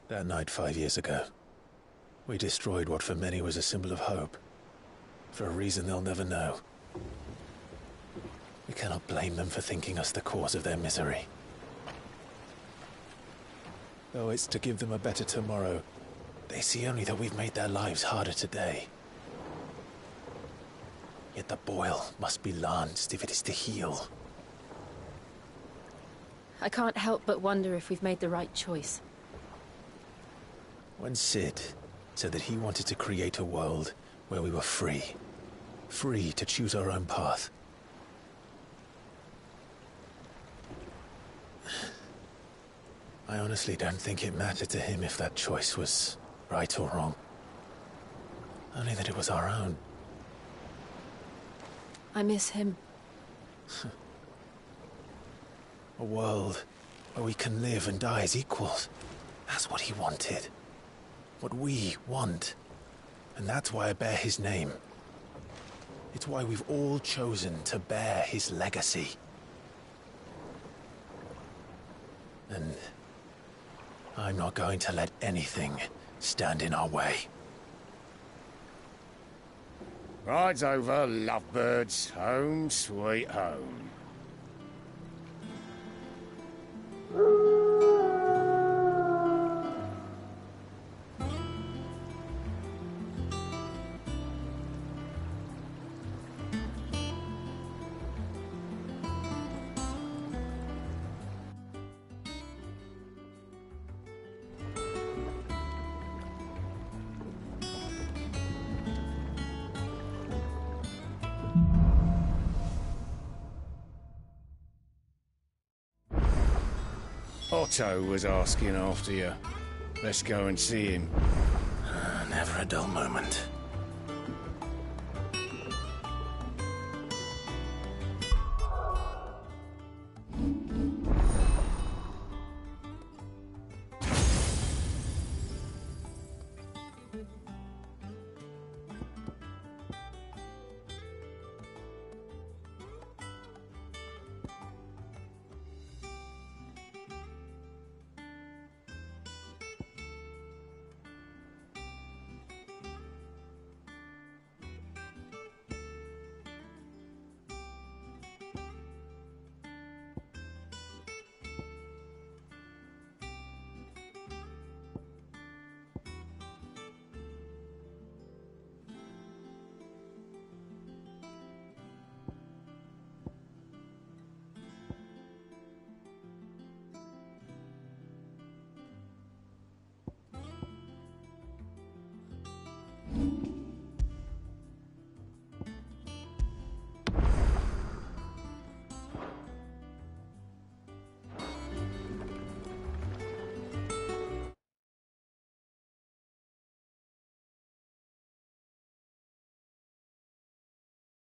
That night 5 years ago, we destroyed what for many was a symbol of hope. For a reason they'll never know. We cannot blame them for thinking us the cause of their misery. Though it's to give them a better tomorrow, they see only that we've made their lives harder today. Yet the boil must be lanced if it is to heal. I can't help but wonder if we've made the right choice. When Sid said that he wanted to create a world where we were free. Free to choose our own path. I honestly don't think it mattered to him if that choice was right or wrong. Only that it was our own. I miss him. A world where we can live and die as equals. That's what he wanted. What we want. And that's why I bear his name. It's why we've all chosen to bear his legacy. And I'm not going to let anything stand in our way. Ride's over, lovebirds. Home sweet home. Otto was asking after you. Let's go and see him. Never a dull moment.